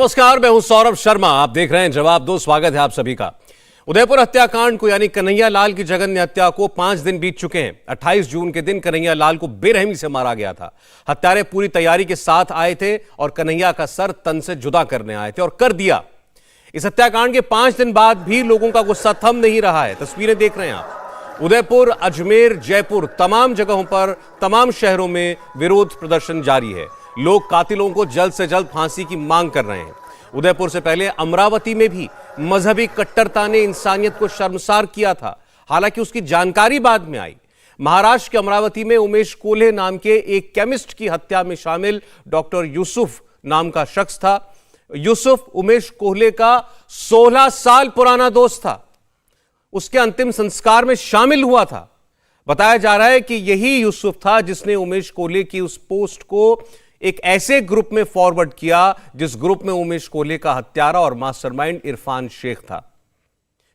नमस्कार, मैं हूं सौरभ शर्मा। आप देख रहे हैं जवाब दो। स्वागत है आप सभी का। उदयपुर हत्याकांड को यानी कन्हैया लाल की जघन्य हत्या को 5 दिन बीत चुके हैं। 28 जून के दिन कन्हैया लाल को बेरहमी से मारा गया था। हत्यारे पूरी तैयारी के साथ आए थे और कन्हैया का सर तन से जुदा करने आए थे और कर दिया। इस हत्याकांड के 5 दिन बाद भी लोगों का गुस्सा थम नहीं रहा है। तस्वीरें देख रहे हैं आप। उदयपुर, अजमेर, जयपुर, तमाम जगहों पर, तमाम शहरों में विरोध प्रदर्शन जारी है। लोग कातिलों को जल्द से जल्द फांसी की मांग कर रहे हैं। उदयपुर से पहले अमरावती में भी मजहबी कट्टरता ने इंसानियत को शर्मसार किया था, हालांकि उसकी जानकारी बाद में आई। महाराष्ट्र के अमरावती में उमेश कोल्हे नाम के एक केमिस्ट की हत्या में शामिल डॉक्टर यूसुफ नाम का शख्स था। यूसुफ उमेश कोल्हे का 16 साल पुराना दोस्त था। उसके अंतिम संस्कार में शामिल हुआ था। बताया जा रहा है कि यही यूसुफ था जिसने उमेश कोल्हे की उस पोस्ट को एक ऐसे ग्रुप में फॉरवर्ड किया जिस ग्रुप में उमेश कोल्हे का हत्यारा और मास्टरमाइंड इरफान शेख था।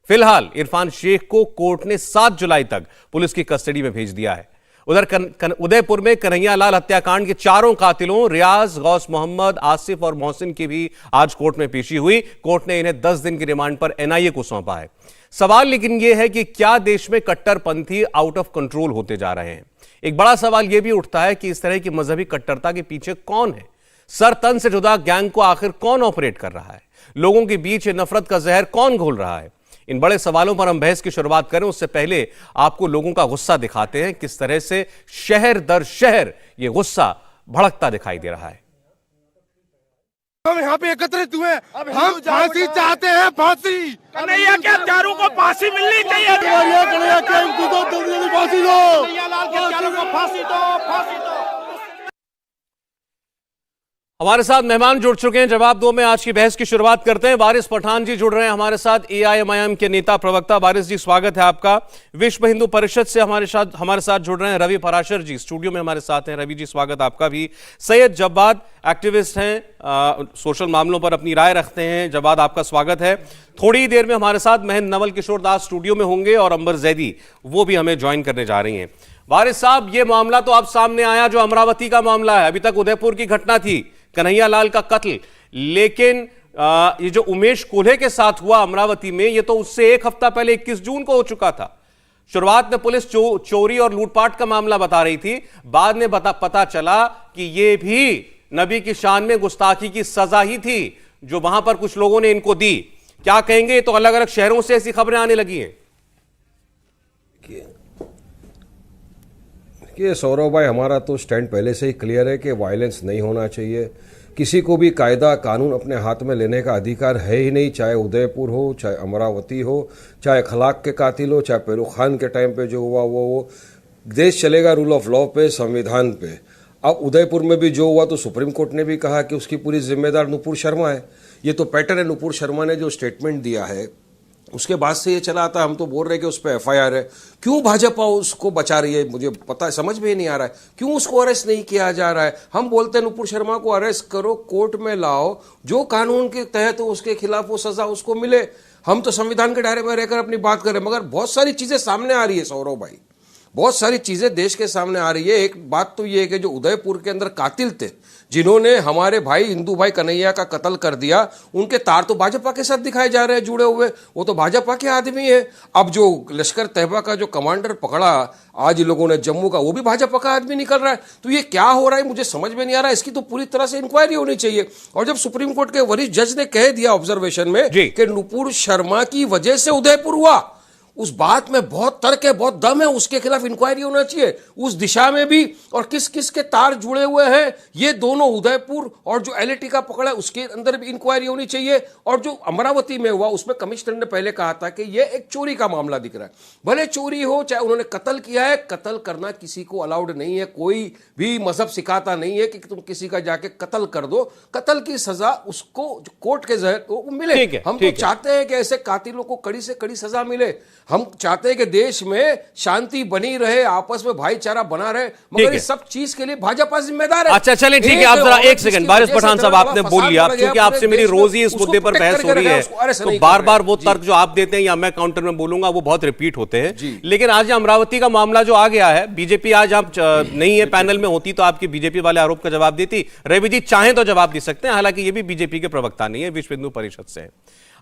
फिलहाल इरफान शेख को कोर्ट ने 7 जुलाई तक पुलिस की कस्टडी में भेज दिया है। उधर उदयपुर में कन्हैया लाल हत्याकांड के चारों कातिलों रियाज, गौस मोहम्मद, आसिफ और मोहसिन की भी आज कोर्ट में पेशी हुई। कोर्ट ने इन्हें 10 दिन की रिमांड पर एनआईए को सौंपा है। सवाल लेकिन यह है कि क्या देश में कट्टरपंथी आउट ऑफ कंट्रोल होते जा रहे हैं। एक बड़ा सवाल यह भी उठता है कि इस तरह की मजहबी कट्टरता के पीछे कौन है। सर तन से जुदा गैंग को आखिर कौन ऑपरेट कर रहा है। लोगों के बीच नफरत का जहर कौन घोल रहा है। इन बड़े सवालों पर हम बहस की शुरुआत करें उससे पहले आपको लोगों का गुस्सा दिखाते हैं, किस तरह से शहर दर शहर यह गुस्सा भड़कता दिखाई दे रहा है। हम यहाँ पे एकत्रित हुए, हम फांसी चाहते हैं। फांसी कन्हैया के हत्यारों को फांसी मिलनी चाहिए। कन्हैया के इनको तो जल्दी फांसी दो। कन्हैया लाल के हत्यारों को फांसी दो, फांसी दो। हमारे साथ मेहमान जुड़ चुके हैं। जवाब दो में आज की बहस की शुरुआत करते हैं। वारिस पठान जी जुड़ रहे हैं हमारे साथ, एआईएमआईएम के नेता प्रवक्ता। वारिस जी, स्वागत है आपका। विश्व हिंदू परिषद से हमारे साथ जुड़ रहे हैं रवि पराशर जी, स्टूडियो में हमारे साथ हैं। रवि जी, स्वागत आपका भी। सैयद जब्बाद, एक्टिविस्ट हैं, सोशल मामलों पर अपनी राय रखते हैं। जब्बाद, आपका स्वागत है। थोड़ी देर में हमारे साथ महंत नवल किशोर दास स्टूडियो में होंगे और अंबर जैदी, वो भी हमें ज्वाइन करने जा रही हैं। वारिस साहब, ये मामला तो अब सामने आया जो अमरावती का मामला है। अभी तक उदयपुर की घटना थी, कन्हैया लाल का कत्ल, लेकिन ये जो उमेश कोल्हे के साथ हुआ अमरावती में, ये तो उससे 1 हफ्ता पहले 21 जून को हो चुका था। शुरुआत में पुलिस चोरी और लूटपाट का मामला बता रही थी, बाद में पता चला कि ये भी नबी की शान में गुस्ताखी की सजा ही थी जो वहां पर कुछ लोगों ने इनको दी। क्या कहेंगे? तो अलग अलग शहरों से ऐसी खबरें आने लगी हैं। कि सौरभ भाई, हमारा तो स्टैंड पहले से ही क्लियर है कि वायलेंस नहीं होना चाहिए। किसी को भी कायदा कानून अपने हाथ में लेने का अधिकार है ही नहीं, चाहे उदयपुर हो, चाहे अमरावती हो, चाहे खलाक के कातिल हो, चाहे पेरू खान के टाइम पे जो हुआ वो देश चलेगा रूल ऑफ लॉ पे, संविधान पे। अब उदयपुर में भी जो हुआ तो सुप्रीम कोर्ट ने भी कहा कि उसकी पूरी जिम्मेदार नुपुर शर्मा है। ये तो पैटर्न है। नुपुर शर्मा ने जो स्टेटमेंट दिया है उसके बाद से ये चला आता। हम तो बोल रहे हैं कि उस पर एफआईआर है। क्यों भाजपा उसको बचा रही है, मुझे पता समझ में नहीं आ रहा है। क्यों उसको अरेस्ट नहीं किया जा रहा है? हम बोलते हैं नुपुर शर्मा को अरेस्ट करो, कोर्ट में लाओ, जो कानून के तहत उसके खिलाफ वो सजा उसको मिले। हम तो संविधान के दायरे में रहकर अपनी बात करें, मगर बहुत सारी चीजें सामने आ रही है सौरभ भाई, बहुत सारी चीजें देश के सामने आ रही है। एक बात तो ये है कि जो उदयपुर के अंदर कातिल थे, जिन्होंने हमारे भाई हिंदू भाई कन्हैया का कत्ल कर दिया, उनके तार तो भाजपा के साथ दिखाए जा रहे हैं जुड़े हुए। वो तो भाजपा के आदमी है। अब जो लश्कर तैयबा का जो कमांडर पकड़ा आज लोगों ने जम्मू का, वो भी भाजपा का आदमी निकल रहा है। तो ये क्या हो रहा है मुझे समझ में नहीं आ रहा है। इसकी तो पूरी तरह से इंक्वायरी होनी चाहिए। और जब सुप्रीम कोर्ट के वरिष्ठ जज ने कह दिया ऑब्जर्वेशन में कि नुपुर शर्मा की वजह से उदयपुर हुआ, उस बात में बहुत तर्क है, बहुत दम है। उसके खिलाफ इंक्वायरी होना चाहिए उस दिशा में भी। और किस किस के तार जुड़े हुए हैं, ये दोनों उदयपुर और जो एलएटी का पकड़ा है उसके अंदर भी इंक्वायरी होनी चाहिए। और जो अमरावती में हुआ उसमें कमिश्नर ने पहले कहा था कि ये एक चोरी का मामला दिख रहा है। भले चोरी हो चाहे उन्होंने कत्ल किया है, कत्ल करना किसी को अलाउड नहीं है। कोई भी मजहब सिखाता नहीं है कि तुम किसी का जाके कत्ल कर दो। कत्ल की सजा उसको कोर्ट के जरिए मिले। हम तो चाहते हैं कि ऐसे कातिलों को कड़ी से कड़ी सजा मिले। हम चाहते हैं कि देश में शांति बनी रहे, आपस में भाईचारा बना रहे, मगर इस सब चीज के लिए भाजपा जिम्मेदार है। अच्छा चलिए ठीक है, आप जरा एक सेकंड, वारिस पठान साहब आपने बोल लिया, क्योंकि आपसे मेरी रोज ही इस मुद्दे पर बहस हो रही है, तो बार बार वो तर्क जो आप देते हैं या मैं काउंटर में बोलूंगा वो बहुत रिपीट होते हैं। लेकिन आज अमरावती का मामला जो आ गया है, बीजेपी आज आप नहीं है पैनल में, होती तो आपकी बीजेपी वाले आरोप का जवाब देती। रवि जी चाहें तो जवाब दे सकते हैं, हालांकि ये भी बीजेपी के प्रवक्ता नहीं है, विश्व हिंदू परिषद से है।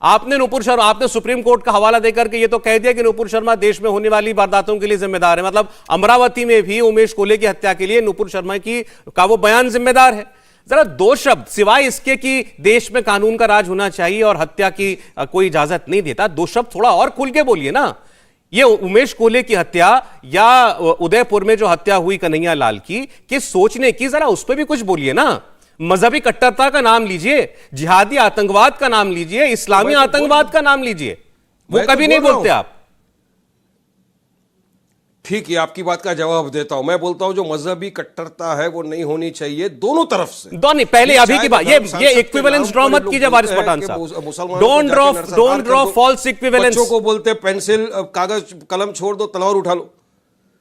आपने नुपुर शर्मा, आपने सुप्रीम कोर्ट का हवाला देकर के ये तो कह दिया कि नुपुर शर्मा देश में होने वाली वारदातों के लिए जिम्मेदार है, मतलब अमरावती में भी उमेश कोले की हत्या के लिए नुपुर शर्मा का वो बयान जिम्मेदार है। जरा दो शब्द, सिवाय इसके कि देश में कानून का राज होना चाहिए और हत्या की कोई इजाजत नहीं देता, दो शब्द थोड़ा और खुल के बोलिए ना। ये उमेश कोले की हत्या या उदयपुर में जो हत्या हुई कन्हैया लाल की, किस सोचने की, जरा उस पर भी कुछ बोलिए ना। मजहबी कट्टरता का नाम लीजिए, जिहादी आतंकवाद का नाम लीजिए, इस्लामी आतंकवाद का नाम लीजिए, वो कभी नहीं बोलते आप। ठीक है, आपकी बात का जवाब देता हूं। मैं बोलता हूं जो मजहबी कट्टरता है वो नहीं होनी चाहिए दोनों तरफ से। दोनों पहले अभी की बात, ये इक्विवेलेंस ड्रॉ मत कीजिए वारिस पठान साहब, डोंट ड्रॉ फॉल्स इक्विवेलेंस। बच्चों को बोलते पेंसिल कागज कलम छोड़ दो, तलवार उठा लो।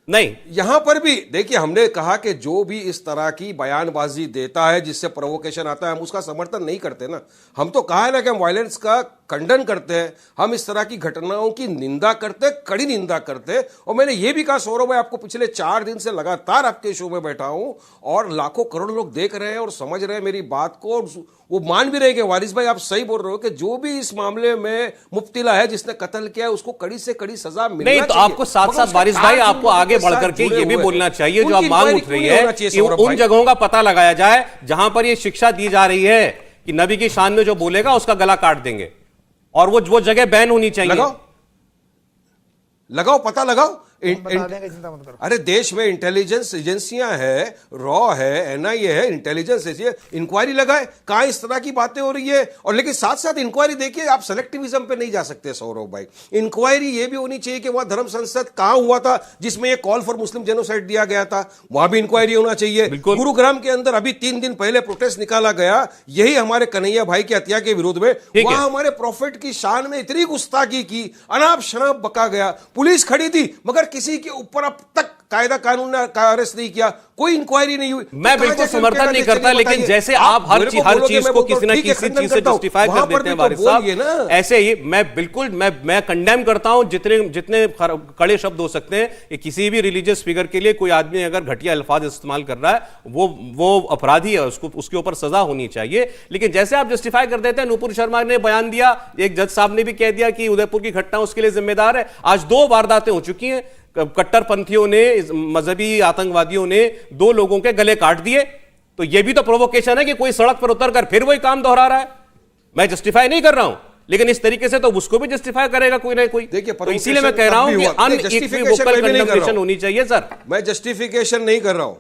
नहीं, यहां पर भी देखिए, हमने कहा कि जो भी इस तरह की बयानबाजी देता है जिससे प्रोवोकेशन आता है, हम उसका समर्थन नहीं करते ना। हम तो कहा है ना कि हम वायलेंस का खंडन करते हैं, हम इस तरह की घटनाओं की निंदा करते, कड़ी निंदा करते। और मैंने ये भी कहा सौरभ भाई, आपको पिछले 4 दिन से लगातार आपके शो में बैठा हूं और लाखों करोड़ लोग देख रहे हैं और समझ रहे हैं मेरी बात को, और वो मान भी रहे कि वारिस भाई आप सही बोल रहे हो कि जो भी इस मामले में मुब्तिला है, जिसने कत्ल किया है, उसको कड़ी से कड़ी सजा मिलना चाहिए। नहीं तो आपको साथ साथ वारिस भाई आपको आगे बढ़ करके ये भी बोलना चाहिए, जो आप मांग उठ रही है कि उन जगहों का पता लगाया जाए जहां पर ये शिक्षा दी जा रही है कि नबी की शान में जो बोलेगा उसका गला काट देंगे, और वो जगह बैन होनी चाहिए। लगाओ पता लगाओ। अरे देश में इंटेलिजेंस एजेंसियां है, रॉ है, एनआईए है, इंटेलिजेंस एजेंसी, इंक्वायरी लगाए कहां इस तरह की बातें हो रही है। और लेकिन साथ साथ इंक्वायरी देखिए, आप सेलेक्टिविज्म पे नहीं जा सकते सौरभ भाई। इंक्वायरी ये भी होनी चाहिए कि वहां धर्म संसद कहां हुआ था जिसमें ये कॉल फॉर मुस्लिम जेनोसाइड दिया गया था, वहां भी इंक्वायरी होना चाहिए। गुरुग्राम के अंदर अभी 3 दिन पहले प्रोटेस्ट निकाला गया, यही हमारे कन्हैया भाई की हत्या के विरोध में, वहां हमारे प्रॉफिट की शान में इतनी गुस्ताखी की, अनाप शनाप बका गया, पुलिस खड़ी थी मगर किसी के ऊपर अब तक कायदा कानून ने अरेस्ट नहीं किया, कोई इंक्वायरी नहीं हुई। मैं बिल्कुल समर्थन नहीं करता, लेकिन जैसे आप हर चीज को किसी न किसी चीज से जस्टिफाई कर देते हैं वारिस साहब, ऐसे ही मैं कंडेम करता हूं जितने कड़े शब्द हो सकते हैं कि किसी भी रिलीजियस फिगर के लिए कोई आदमी अगर घटिया अल्फाज इस्तेमाल कर रहा है वो अपराधी है, उसके ऊपर सजा होनी चाहिए। लेकिन जैसे आप जस्टिफाई कर देते हैं, नुपुर शर्मा ने बयान दिया, एक जज साहब ने भी कह दिया कि उदयपुर की घटना उसके लिए जिम्मेदार है। आज 2 वारदातें हो चुकी हैं, कट्टरपंथियों ने, मजहबी आतंकवादियों ने 2 लोगों के गले काट दिए, तो यह भी तो प्रोवोकेशन है कि कोई सड़क पर उतरकर फिर वही काम दोहरा रहा है। मैं जस्टिफाई नहीं कर रहा हूं, लेकिन इस तरीके से तो उसको भी जस्टिफाई करेगा कोई ना कोई। देखिए, तो इसीलिए मैं कह रहा हूं कि अनइक्विवोकल कंडेमनेशन होनी चाहिए। सर मैं जस्टिफिकेशन नहीं कर रहा हूं,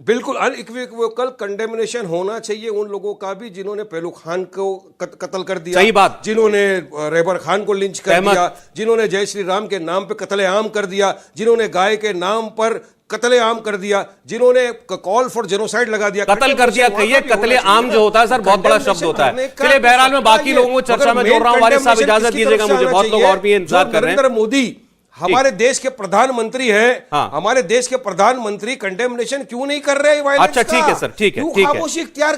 बिल्कुल अनइक्विवोकल कंडेमनेशन होना चाहिए उन लोगों का भी जिन्होंने पहलू खान को कत्ल कर दिया, सही बात, जिन्होंने रहबर खान को लिंच कर दिया, जिन्होंने जय श्री राम के नाम पे कत्लेआम कर दिया, जिन्होंने गाय के नाम पर कत्लेआम कर दिया, जिन्होंने कॉल फॉर जेनोसाइड लगा दिया, कत्ल कर दिया। कहिए कत्लेआम जो होता है सर बहुत बड़ा शब्द होता है। चलिए बहरहाल मैं बाकी लोगों को चर्चा में जोड़ रहा हूं, वारिस साहब इजाजत दीजिएगा मुझे, बहुत लोग और भी इंतजार कर रहे हैं। नरेंद्र मोदी हमारे देश के प्रधानमंत्री है, हाँ। हमारे देश के प्रधानमंत्री कंडेमनेशन क्यों नहीं कर रहे हैं? अच्छा ठीक है सर, ठीक है।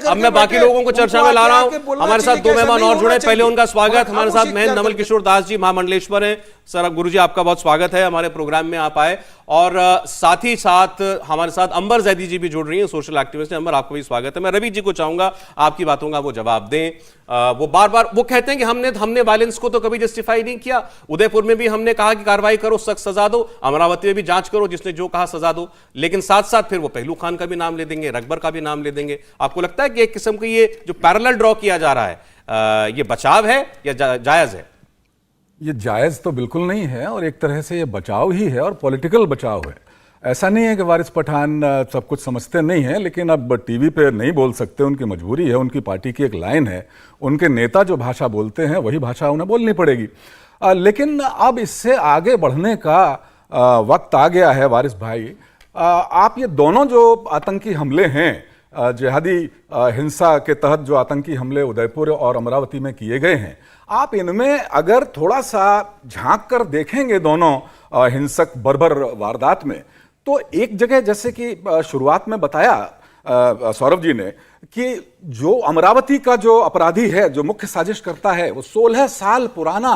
अब मैं बाकी लोगों को चर्चा में ला रहा हूं। हमारे साथ 2 मेहमान और जुड़े, पहले उनका स्वागत। हमारे साथ महेंद्र नवल किशोर दास जी महामंडलेश्वर हैं। सर गुरुजी आपका बहुत स्वागत है हमारे प्रोग्राम में, आप आए। और साथ ही साथ हमारे साथ अंबर जैदी जी भी जुड़ रही हैं, सोशल एक्टिविस्ट हैं। अंबर आपको भी स्वागत है। मैं रवि जी को चाहूंगा आपकी बातों का वो जवाब दें। वो बार बार वो कहते हैं कि हमने वायलेंस को तो कभी जस्टिफाई नहीं किया, उदयपुर में भी हमने कहा कि कार्रवाई करो, सख्त सजा दो, अमरावती में भी जांच करो, जिसने जो कहा सजा दो, लेकिन साथ साथ फिर वो पहलू खान का भी नाम ले देंगे, रकबर का भी नाम ले देंगे। आपको लगता है कि एक किस्म की ये जो पैरेलल ड्रॉ किया जा रहा है, ये बचाव है या जायज है? ये जायज तो बिल्कुल नहीं है, और एक तरह से ये बचाव ही है, और पॉलिटिकल बचाव है। ऐसा नहीं है कि वारिस पठान सब कुछ समझते नहीं हैं, लेकिन अब टीवी पे नहीं बोल सकते, उनकी मजबूरी है, उनकी पार्टी की एक लाइन है, उनके नेता जो भाषा बोलते हैं वही भाषा उन्हें बोलनी पड़ेगी। लेकिन अब इससे आगे बढ़ने का वक्त आ गया है वारिस भाई। आप ये दोनों जो आतंकी हमले हैं, जिहादी हिंसा के तहत जो आतंकी हमले उदयपुर और अमरावती में किए गए हैं, आप इनमें अगर थोड़ा सा झांक कर देखेंगे दोनों हिंसक बर्बर वारदात में, तो एक जगह जैसे कि शुरुआत में बताया सौरभ जी ने कि जो अमरावती का जो अपराधी है, जो मुख्य साजिश करता है, वो 16 साल पुराना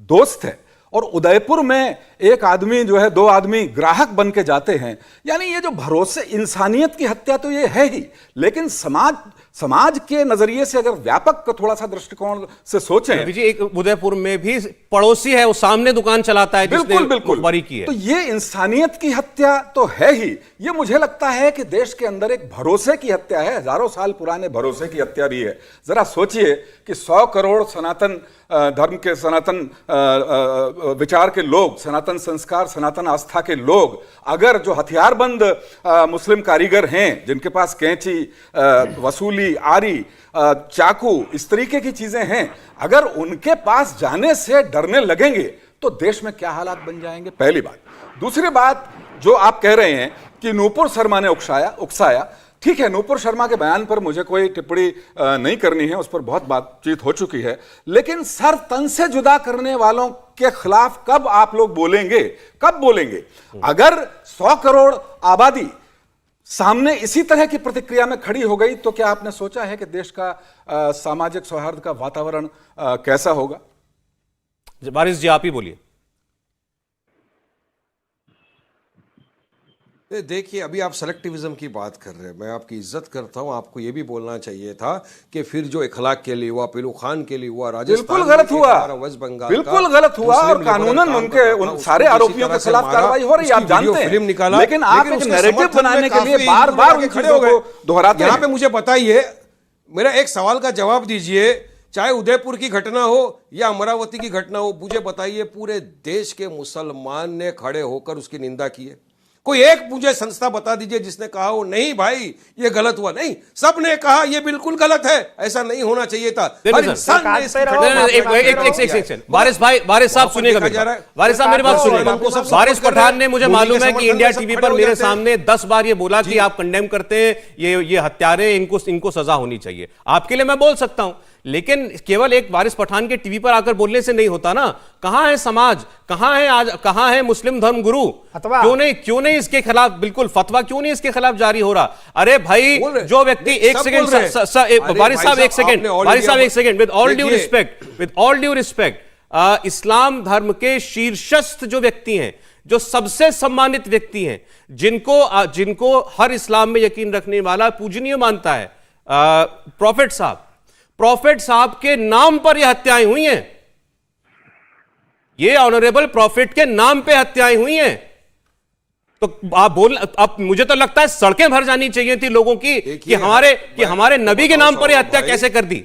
दोस्त है, और उदयपुर में एक आदमी जो है, 2 आदमी ग्राहक बन के जाते हैं। यानी ये जो भरोसे, इंसानियत की हत्या तो ये है ही, लेकिन समाज के नजरिए से अगर व्यापक थोड़ा सा दृष्टिकोण से सोचें, जी एक उदयपुर में भी पड़ोसी है, वो सामने दुकान चलाता है, बिल्कुल बिल्कुल बरी की है, तो ये इंसानियत की हत्या तो है ही। ये मुझे लगता है कि देश के अंदर एक भरोसे की हत्या है, हजारों साल पुराने भरोसे की हत्या भी है। जरा सोचिए कि 100 करोड़ सनातन धर्म के, सनातन विचार के लोग, सनातन संस्कार, सनातन आस्था के लोग, अगर जो हथियारबंद मुस्लिम कारीगर हैं, जिनके पास कैंची, वसूली, आरी, चाकू, इस तरीके की चीजें हैं, अगर उनके पास जाने से डरने लगेंगे तो देश में क्या हालात बन जाएंगे, पहली बात। दूसरी बात, जो आप कह रहे हैं कि नूपुर शर्मा ने उकसाया, ठीक है, नूपुर शर्मा के बयान पर मुझे कोई टिप्पणी नहीं करनी है, उस पर बहुत बातचीत हो चुकी है, लेकिन सर तन से जुदा करने वालों के खिलाफ कब आप लोग बोलेंगे, कब बोलेंगे? अगर 100 करोड़ आबादी सामने इसी तरह की प्रतिक्रिया में खड़ी हो गई, तो क्या आपने सोचा है कि देश का सामाजिक सौहार्द का वातावरण कैसा होगा? वारिस जी आप ही बोलिए। देखिए, अभी आप सेलेक्टिविज्म की बात कर रहे हैं, मैं आपकी इज्जत करता हूं, आपको ये भी बोलना चाहिए था कि फिर जो इखलाक के लिए हुआ, पिलू खान के लिए हुआ, राजस्थान बिल्कुल गलत हुआ, वेस्ट बंगाल बिल्कुल गलत हुआ, और कानूनन उन सारे आरोपियों के खिलाफ कार्रवाई हो रही है, आप जानते हैं, फिल्म निकाला, लेकिन आप एक नैरेटिव बनाने के लिए बार बार उन चीजों को दोहराते हैं। यहाँ पे मुझे बताइए, मेरा एक सवाल का जवाब दीजिए, चाहे उदयपुर की घटना हो या अमरावती की घटना हो, मुझे बताइए पूरे देश के मुसलमान ने खड़े होकर उसकी निंदा की है? कोई एक मुझे संस्था बता दीजिए जिसने कहा हो नहीं भाई ये गलत हुआ? नहीं, सबने कहा ये बिल्कुल गलत है, ऐसा नहीं होना चाहिए था। हर इंसान ने इसकी वारिस साहब सुनिएगा, वारिस साहब मेरी बात सुनिएगा। वारिस पठान ने, मुझे मालूम है कि इंडिया टीवी पर मेरे सामने 10 बार ये बोला कि आप कंडेम करते हैं, ये हत्यारे, इनको सजा होनी चाहिए। आपके लिए मैं बोल सकता हूं, लेकिन केवल एक वारिस पठान के टीवी पर आकर बोलने से नहीं होता ना। कहां है समाज, कहां है मुस्लिम धर्म गुरु? क्यों नहीं इसके खिलाफ बिल्कुल फतवा क्यों नहीं इसके खिलाफ जारी हो रहा? अरे भाई, जो व्यक्ति, एक सेकंड वारिस साहब, एक second, with all due respect, इस्लाम धर्म के शीर्षस्थ जो व्यक्ति हैं, जो सबसे सम्मानित व्यक्ति हैं, जिनको हर इस्लाम में यकीन रखने वाला पूजनीय मानता है, प्रॉफिट साहब के नाम पर यह हत्याएं हुई हैं। ये ऑनरेबल प्रॉफिट के नाम पे हत्याएं हुई हैं। तो अब मुझे तो लगता है सड़कें भर जानी चाहिए थी लोगों की कि हमारे नबी के नाम पर यह हत्या कैसे कर दी।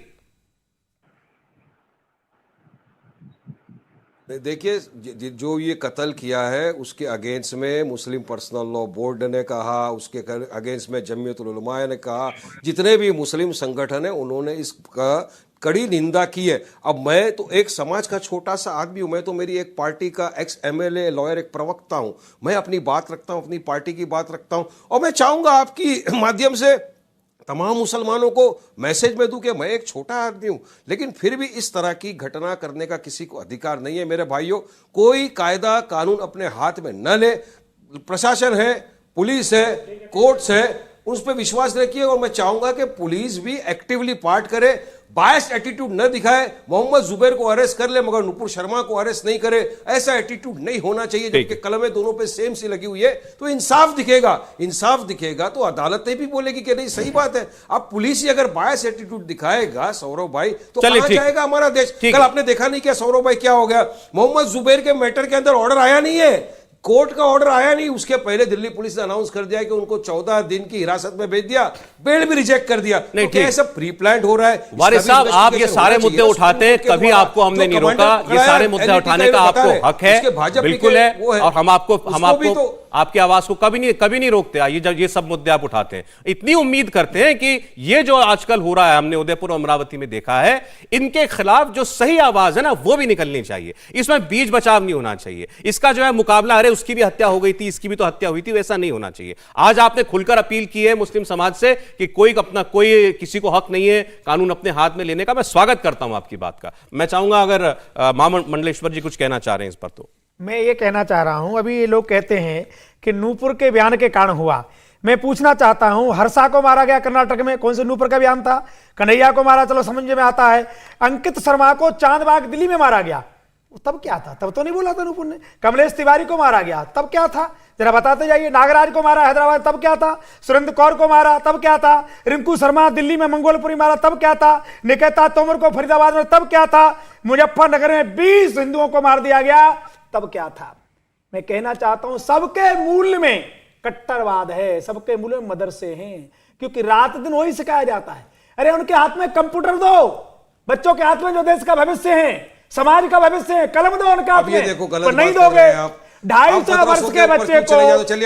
देखिए, जो ये कत्ल किया है उसके अगेंस्ट में मुस्लिम पर्सनल लॉ बोर्ड ने कहा, उसके अगेंस्ट में जमीयतुल उलमा ने कहा, जितने भी मुस्लिम संगठन है उन्होंने इसका कड़ी निंदा की है। अब मैं तो एक समाज का छोटा सा आदमी हूं, मैं तो मेरी एक पार्टी का एक्स MLA लॉयर, एक प्रवक्ता हूं, मैं अपनी बात रखता हूं, अपनी पार्टी की बात रखता हूं, और मैं चाहूंगा आपकी माध्यम से तमाम मुसलमानों को मैसेज में दूं कि मैं एक छोटा आदमी हूं, लेकिन फिर भी इस तरह की घटना करने का किसी को अधिकार नहीं है। मेरे भाइयों, कोई कायदा कानून अपने हाथ में न ले, प्रशासन है, पुलिस है, कोर्ट्स है, उस पर विश्वास रखिए। और मैं चाहूंगा कि पुलिस भी एक्टिवली पार्ट करे, बायस्ड एटीट्यूड न दिखाए। मोहम्मद जुबैर को अरेस्ट कर ले मगर नुपुर शर्मा को अरेस्ट नहीं करे, ऐसा एटीट्यूड नहीं होना चाहिए। जबकि कलमें दोनों पे सेम सी लगी हुई है, तो इंसाफ दिखेगा तो अदालतें भी बोलेगी कि नहीं सही बात है। अब पुलिस ही अगर बायस एटीट्यूड दिखाएगा सौरभ भाई, तो कहां जाएगा हमारा देश? कल आपने देखा नहीं क्या सौरभ भाई, क्या हो गया? मोहम्मद जुबैर के मैटर के अंदर ऑर्डर आया नहीं है, कोर्ट का ऑर्डर आया नहीं, उसके पहले दिल्ली पुलिस ने अनाउंस कर दिया कि उनको 14 दिन की हिरासत में भेज दिया, बेल भी रिजेक्ट कर दिया। तो क्या सब प्री प्लान्ड हो रहा है? वारिस साहब, आप ये सारे मुद्दे उठाते हैं, कभी आपको हमने नहीं रोका। ये सारे मुद्दे उठाने का आपको हक है, बिल्कुल है, और हम आपको आपकी आवाज को कभी नहीं रोकते ये जब ये सब मुद्दे आप उठाते हैं। इतनी उम्मीद करते हैं कि ये जो आजकल हो रहा है, हमने उदयपुर और अमरावती में देखा है, इनके खिलाफ जो सही आवाज है ना वो भी निकलनी चाहिए। इसमें बीच बचाव नहीं होना चाहिए। इसका जो है मुकाबला, अरे उसकी भी हत्या हो गई थी, इसकी भी तो हत्या हुई थी, वैसा नहीं होना चाहिए। आज आपने खुलकर अपील की है मुस्लिम समाज से कि कोई किसी को हक नहीं है कानून अपने हाथ में लेने का। मैं स्वागत करता हूं आपकी बात का। मैं चाहूंगा अगर मंडलेश्वर जी कुछ कहना चाह रहे हैं इस पर। तो मैं ये कहना चाह रहा हूं, अभी ये लोग कहते हैं कि नूपुर के बयान के कारण हुआ। मैं पूछना चाहता हूं, हर्षा को मारा गया कर्नाटक में, कौन से नूपुर का बयान था? कन्हैया को मारा, चलो समझ में आता है। अंकित शर्मा को चांदबाग दिल्ली में मारा गया, तब क्या था? तब तो नहीं बोला था नूपुर ने। कमलेश तिवारी को मारा गया, तब क्या था? जरा बताते जाइए। नागराज को मारा हैदराबाद, तब क्या था? सुरेंद्र कौर को मारा, तब क्या था? रिंकू शर्मा दिल्ली में मंगोलपुरी मारा, तब क्या था? निकेता तोमर को फरीदाबाद में, तब क्या था? मुजफ्फरनगर में 20 हिंदुओं को मार दिया गया, तब क्या था? मैं कहना चाहता हूं सबके मूल में कट्टरवाद है, सबके मूल में मदरसे हैं, क्योंकि रात दिन वही सिखाया जाता है। अरे उनके हाथ में कंप्यूटर दो, बच्चों के हाथ में जो देश का भविष्य है, समाज का भविष्य है, कलम दो उनके हाथ में, पर नहीं दोगे। 250 वर्ष के बच्चे को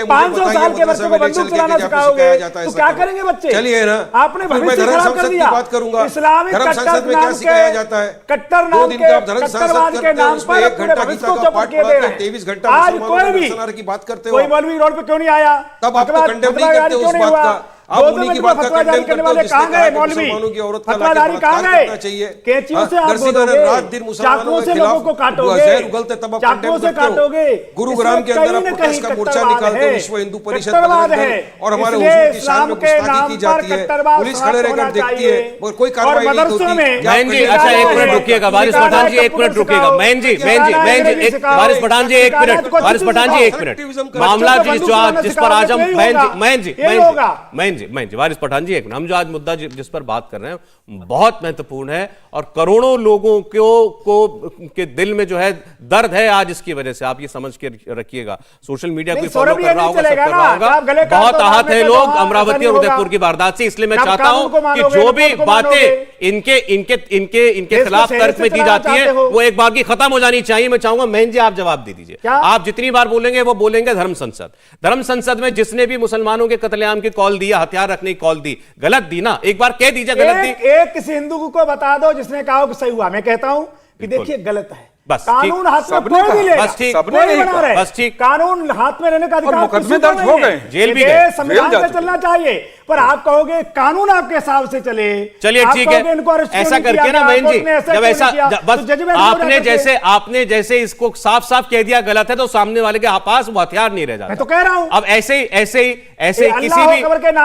500 साल के बच्चे को बंदूक चलाना सिखाओगे तो क्या करेंगे बच्चे? चलिए ना, आपने भविष्य खराब कर दिया। इस्लामिक कट्टर नाम के, कट्टर नाम के, कट्टरवाद के नाम पर अपने भविष्य को चौपट किए दे रहे हैं। आज कोई भी कोई मौलवी रोड पे क्यों नहीं आया? तब आप तो कंडेम नहीं करते उस बात का। आप उन्हीं की बात का कंडेम करते हो जिसने कहा कि मुसलमानों की औरत का लाठी बलात्कार करना चाहिए। कैंचियों से आप बोलोगे, चाकुओं से लोगों को काटोगे, चाकुओं से काटोगे। गुरुग्राम के अंदर आप प्रोटेस्ट का मोर्चा निकालते हो, विश्व हिंदू परिषद और हमारे हुजूर की शान में गुस्ताखी की जाती है, पुलिस खड़े रहकर देखती है और कोई कार्रवाई नहीं होती। मैन जी, अच्छा एक मिनट रुकिएगा, वारिस पठान जी एक मिनट रुकिएगा। मैन जी वारिस पठान जी एक मिनट, वारिस पठान जी एक मिनट। मामला जिस पर आज हम वारिस पठान जी हम जो आज मुद्दा जिस पर बात कर रहे हैं बहुत महत्वपूर्ण है और करोड़ों लोगों के दिल में जो है दर्द है आज इसकी वजह से। आप ये समझ के रखिएगा। सोशल मीडिया कोई फॉलो कर रहा होगा, सब कर रहा होगा। बहुत आहत है लोग अमरावती और उदयपुर की वारदात से, इसलिए मैं चाहता हूं कि जो भी बातें इनके खिलाफ तर्क में दी जाती है वो एक बार की खत्म हो जानी चाहिए। मैं चाहूंगा मैन जी आप जवाब दे दीजिए। आप जितनी बार बोलेंगे वो बोलेंगे धर्म संसद में जिसने भी मुसलमानों के कत्लेआम की कॉल दी, हथियार रखने की कॉल दी, गलत दी ना? एक बार कह दीजिए गलत दी। एक किसी हिंदू को बता दो जिसने कहा कि सही हुआ। मैं कहता हूं कि देखिए गलत है, बस कानून हाथ में कोई भी लेगा, बस ठीक, बस ठीक, कानून हाथ में रहने का अधिकार मुकदमे दर्ज हो गए, जेल भी गए, संविधान से चलना चाहिए, पर आप कहोगे कानून आपके हिसाब से चले। चलिए ठीक है, ऐसा करके ना बहन जी, जब ऐसा बस आपने जैसे इसको साफ साफ कह दिया गलत है तो सामने वाले के पास वो हथियार नहीं रह जाता। मैं तो कह रहा हूं अब ऐसे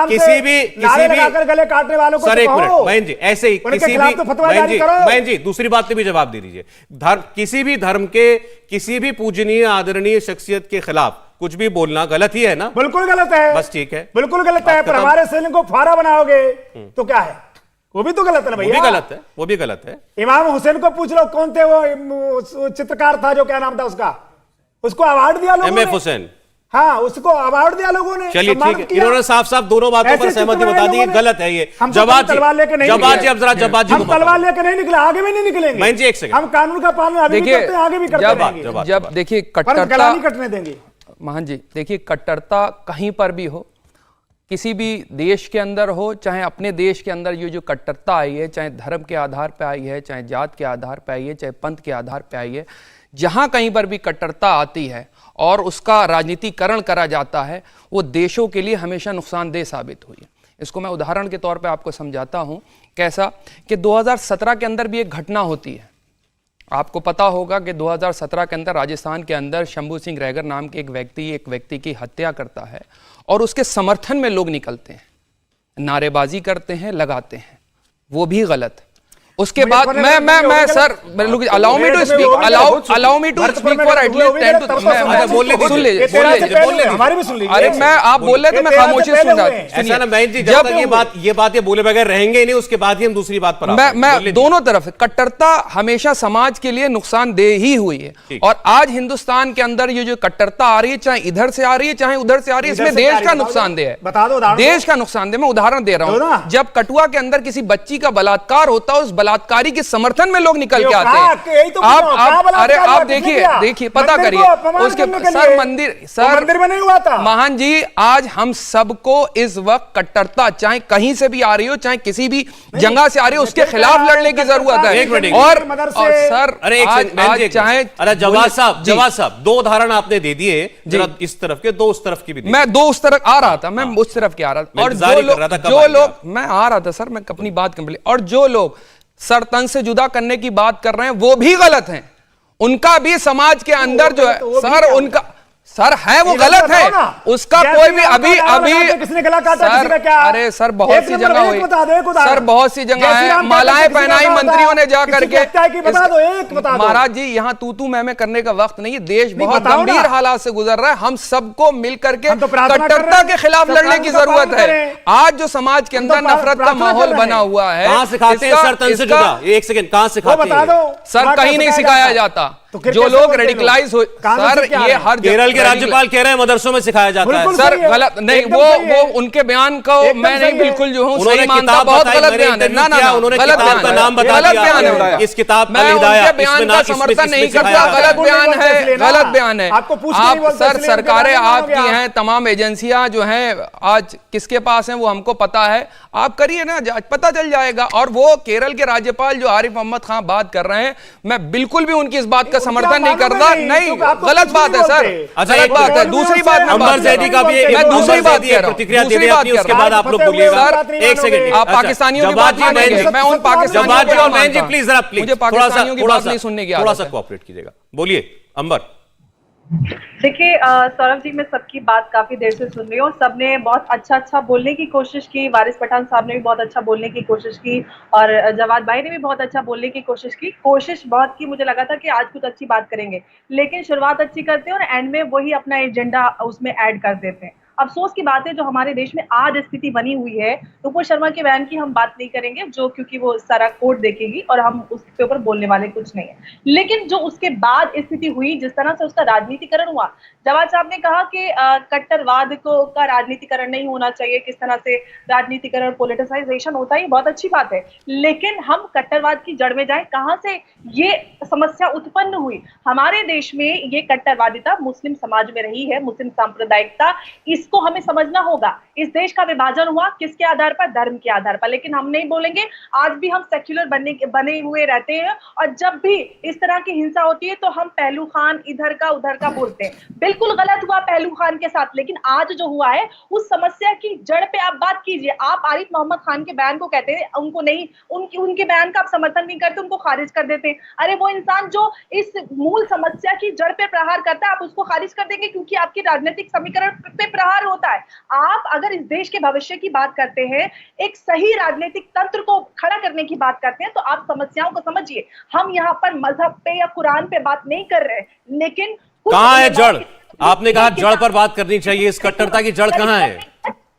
किसी भी गले काटने वालों को सर एक मिनट बहन जी, ऐसे ही बहन जी दूसरी बात पे भी जवाब दे दीजिए। किसी भी धर्म के किसी भी पूजनीय आदरणीय शख्सियत के खिलाफ कुछ भी बोलना गलत ही है ना? बिल्कुल गलत है, बस ठीक है, बिल्कुल गलत है। पर हमारे सैनिक को फारा बनाओगे तो क्या है? वो भी तो गलत है ना भैया। वो भी गलत है। इमाम हुसैन को पूछ लो कौन थे वो चित्रकार था जो क्या नाम था उसका, उसको अवार्ड दिया लोगों ने। एम.एफ. हुसैन, हाँ उसको अवार्ड दिया लोगों ने। चलिए ठीक है, इन्होंने साफ साफ दोनों बातों पर सहमति बता दी, गलत है ये। जवाब तलवार लेके नहीं जी, अब जरा जवाब जी, हम तलवार लेके नहीं निकले, आगे भी नहीं निकलेंगे। मैं जी एक सेकंड, हम कानून का पालन अभी भी करते हैं, आगे भी करते रहेंगे। जब देखिए कट्टरता नहीं कटने देंगे। महान जी देखिए, कट्टरता कहीं पर भी हो, किसी भी देश के अंदर हो, चाहे अपने देश के अंदर ये जो कट्टरता आई है, चाहे धर्म के आधार पर आई है, चाहे जात के आधार पर आई है, चाहे पंथ के आधार पर आई है, जहां कहीं पर भी कट्टरता आती है और उसका राजनीतिकरण करा जाता है, वो देशों के लिए हमेशा नुकसानदेह साबित हुई है। इसको मैं उदाहरण के तौर पे आपको समझाता हूं। कैसा कि 2017 के अंदर भी एक घटना होती है। आपको पता होगा कि 2017 के अंदर राजस्थान के अंदर शंभू सिंह रैगर नाम के एक व्यक्ति की हत्या करता है और उसके समर्थन में लोग निकलते हैं, नारेबाजी करते हैं, लगाते हैं, वो भी गलत। उसके बाद मैं sir allow me to speak for at least 10 to सुन लीजिए। अरे मैं आप बोल रहे तो मैं खामोशी सुन रहा हूं। ऐसा ना बहन जी, जब तक ये बात बोले बगैर रहेंगे ही नहीं, उसके बाद ही हम दूसरी बात पर मैं दोनों तरफ कट्टरता हमेशा समाज के लिए नुकसानदेह ही हुई है। और आज हिंदुस्तान के अंदर ये जो कट्टरता आ रही है, चाहे इधर से आ रही है चाहे उधर से आ रही है, इसमें देश का नुकसानदेह है, देश का नुकसानदेह। मैं उदाहरण दे रहा हूं, जब कठुआ के अंदर किसी बच्ची का बलात्कार होता है, उस बलात्कारी के समर्थन में लोग निकल ये के आते कहा हैं। कि यही तो आप पूछो, कहा अरे बलात्कारी आप किसने देखिए किया? देखिए पता मंदिर करिए को अपमान उसके करने के सर लिए। मंदिर वो सर मंदिर में नहीं हुआ था। महान जी, आज हम सबको इस वक्त कट्टरता चाहे कहीं से भी आ रही हो, चाहे किसी भी जगह से आ रही हो, उसके खिलाफ लड़ने की जरूरत एक मिनट, है। एक और मिनट। सर अरे एक आज सेकंड, बहन जी, एक चाहे मिनट। अरे जवाब साहब, जी। जवाब साहब, दो उदाहरण आपने दे दिए, जरा इस तरफ के दो उस तरफ की भी दीजिए। मैं दो उस तरफ आ रहा था, मैं उस तरफ के आ रहा था। मैं और इंतजार ही कर रहा था कब जो आएंगे लोग आप। मैं आ रहा था सर, मैं अपनी बात कंप्लीट। और जो लोग सर तन से जुदा करने की बात कर रहे हैं वो भी गलत हैं। उनका भी समाज के अंदर जो है सर, उनका सर है वो गलत है, उसका कोई भी अभी किसने गला काटा, किसी का क्या? अरे सर बहुत सी जगह हुई सर, बहुत सी जगह है, मालाएं पहनाई मंत्रियों ने जा करके। महाराज जी यहाँ तू मैं करने का वक्त नहीं है, देश बहुत गंभीर हालात से गुजर रहा है, हम सबको मिल करके कट्टरता के खिलाफ लड़ने की जरूरत है। आज जो समाज के अंदर नफरत का माहौल बना हुआ है, कहां सिखाते हैं सर तन से जुदा? एक सेकंड, कहां सिखाते हैं? सर कहीं नहीं सिखाया जाता। जो लोग रेडिकलाइज हो सर, ये हर केरल के राज्यपाल कह रहे हैं मदरसों में सिखाया जाता है। सर गलत नहीं, वो उनके बयान को मैं नहीं बिल्कुल जो हूँ सही मानता, बहुत गलत बयान है। ना ना उन्होंने गलत किताब का नाम बता गलत दिया, बयान है। इस किताब मैं उनके बयान का समर्थन नहीं करता, गलत बयान है, गलत बयान है। आप सर सरकारें आपकी हैं, तमाम एजेंसियां जो हैं आज किसके पास हैं वो हमको पता है, आप करिए ना, पता चल जाएगा। और वो केरल के राज्यपाल जो आरिफ मोहम्मद खान बात कर रहे हैं, मैं बिल्कुल भी उनकी इस बात का समर्थन नहीं करता। नहीं, गलत बात है सर, अच्छा गलत बात है। दूसरी बात अंबर जैदी का भी मैं दूसरी बात कह रहा हूं, प्रतिक्रिया दे दूसरी दी बात अपनी, कह उसके रहा बाद हूं। आप लोग बोलिएगा। सर, एक सेकंड, आप पाकिस्तानियों की बात मानेंगे, मैं उन पाकिस्तानियों जवाब की बात बहन जी मानता हूं। प्लीज, जरा प्लीज मुझे पाकिस्तानियों की बात नहीं सुनने की आदत है। थोड़ा सा कोऑपरेट कीजिएगा। बोलिए अंबर। देखिए सौरभ जी, मैं सबकी बात काफी देर से सुन रही हूँ, सबने बहुत अच्छा बोलने की कोशिश की, वारिस पठान साहब ने भी बहुत अच्छा बोलने की कोशिश की और जवाद भाई ने भी बहुत अच्छा बोलने की कोशिश बहुत की। मुझे लगा था कि आज कुछ अच्छी बात करेंगे, लेकिन शुरुआत अच्छी करते हैं और एंड में वही अपना एजेंडा उसमें ऐड कर देते हैं। अफसोस की बात है जो हमारे देश में आज स्थिति बनी हुई है, नुपुर शर्मा के बयान की हम बात नहीं करेंगे जो, क्योंकि वो सारा कोर्ट देखेगी और हम उसके ऊपर बोलने वाले कुछ नहीं है। लेकिन जो उसके बाद स्थिति हुई, जिस तरह से उसका राजनीतिकरण हुआ, जवाद साहब ने कहा कि कट्टरवाद का राजनीतिकरण नहीं होना चाहिए, किस तरह से राजनीतिकरण पोलिटिसाइजेशन होता है, बहुत अच्छी बात है। लेकिन हम कट्टरवाद की जड़ में जाए, कहां से ये समस्या उत्पन्न हुई? हमारे देश में ये कट्टरवादिता मुस्लिम समाज में रही है, मुस्लिम सांप्रदायिकता, इसको हमें समझना होगा। इस देश का विभाजन हुआ किसके आधार पर? धर्म के आधार पर। लेकिन हम नहीं बोलेंगे, आज भी हम सेक्युलर बने हुए रहते हैं और जब भी इस तरह की हिंसा होती है तो हम पहलू खान इधर का उधर का बोलते हैं। बिल्कुल गलत हुआ पहलू खान के साथ, लेकिन आज जो हुआ है उस समस्या की जड़ पे आप बात कीजिए। आप आरिफ मोहम्मद खान के बयान को कहते हैं, उनको नहीं, उनके बयान का आप समर्थन नहीं करते, उनको खारिज कर देते हैं। अरे वो इंसान जो इस मूल समस्या की जड़ पे प्रहार करता है, आप उसको खारिज कर देंगे क्योंकि आपकी राजनीतिक समीकरण पे प्रहार होता है। आप अगर इस देश के भविष्य की बात करते हैं, एक सही राजनीतिक तंत्र को खड़ा करने की बात करते हैं, तो आप समस्याओं को समझिए। हम यहाँ पर मजहब पे या कुरान पे बात नहीं कर रहे, लेकिन कहां है जड़? आपने कहा जड़ पर बात करनी चाहिए, इस कट्टरता की जड़ कहां है?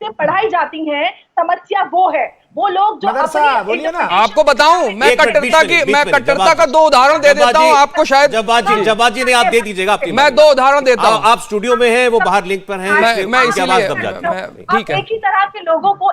पढ़ाई जाती है, समस्या वो है, वो लोग जो बोलिए ना। आपको बताऊं, मैं कट्टरता का दो उदाहरण दे देता हूं आपको, शायद जब्बार जी ने आप दे दीजिएगा अपनी। मैं दो उदाहरण देता हूं। आप स्टूडियो में हैं, वो बाहर लिंक पर हैं, मैं इसीलिए ठीक है। एक ही तरह के लोगों को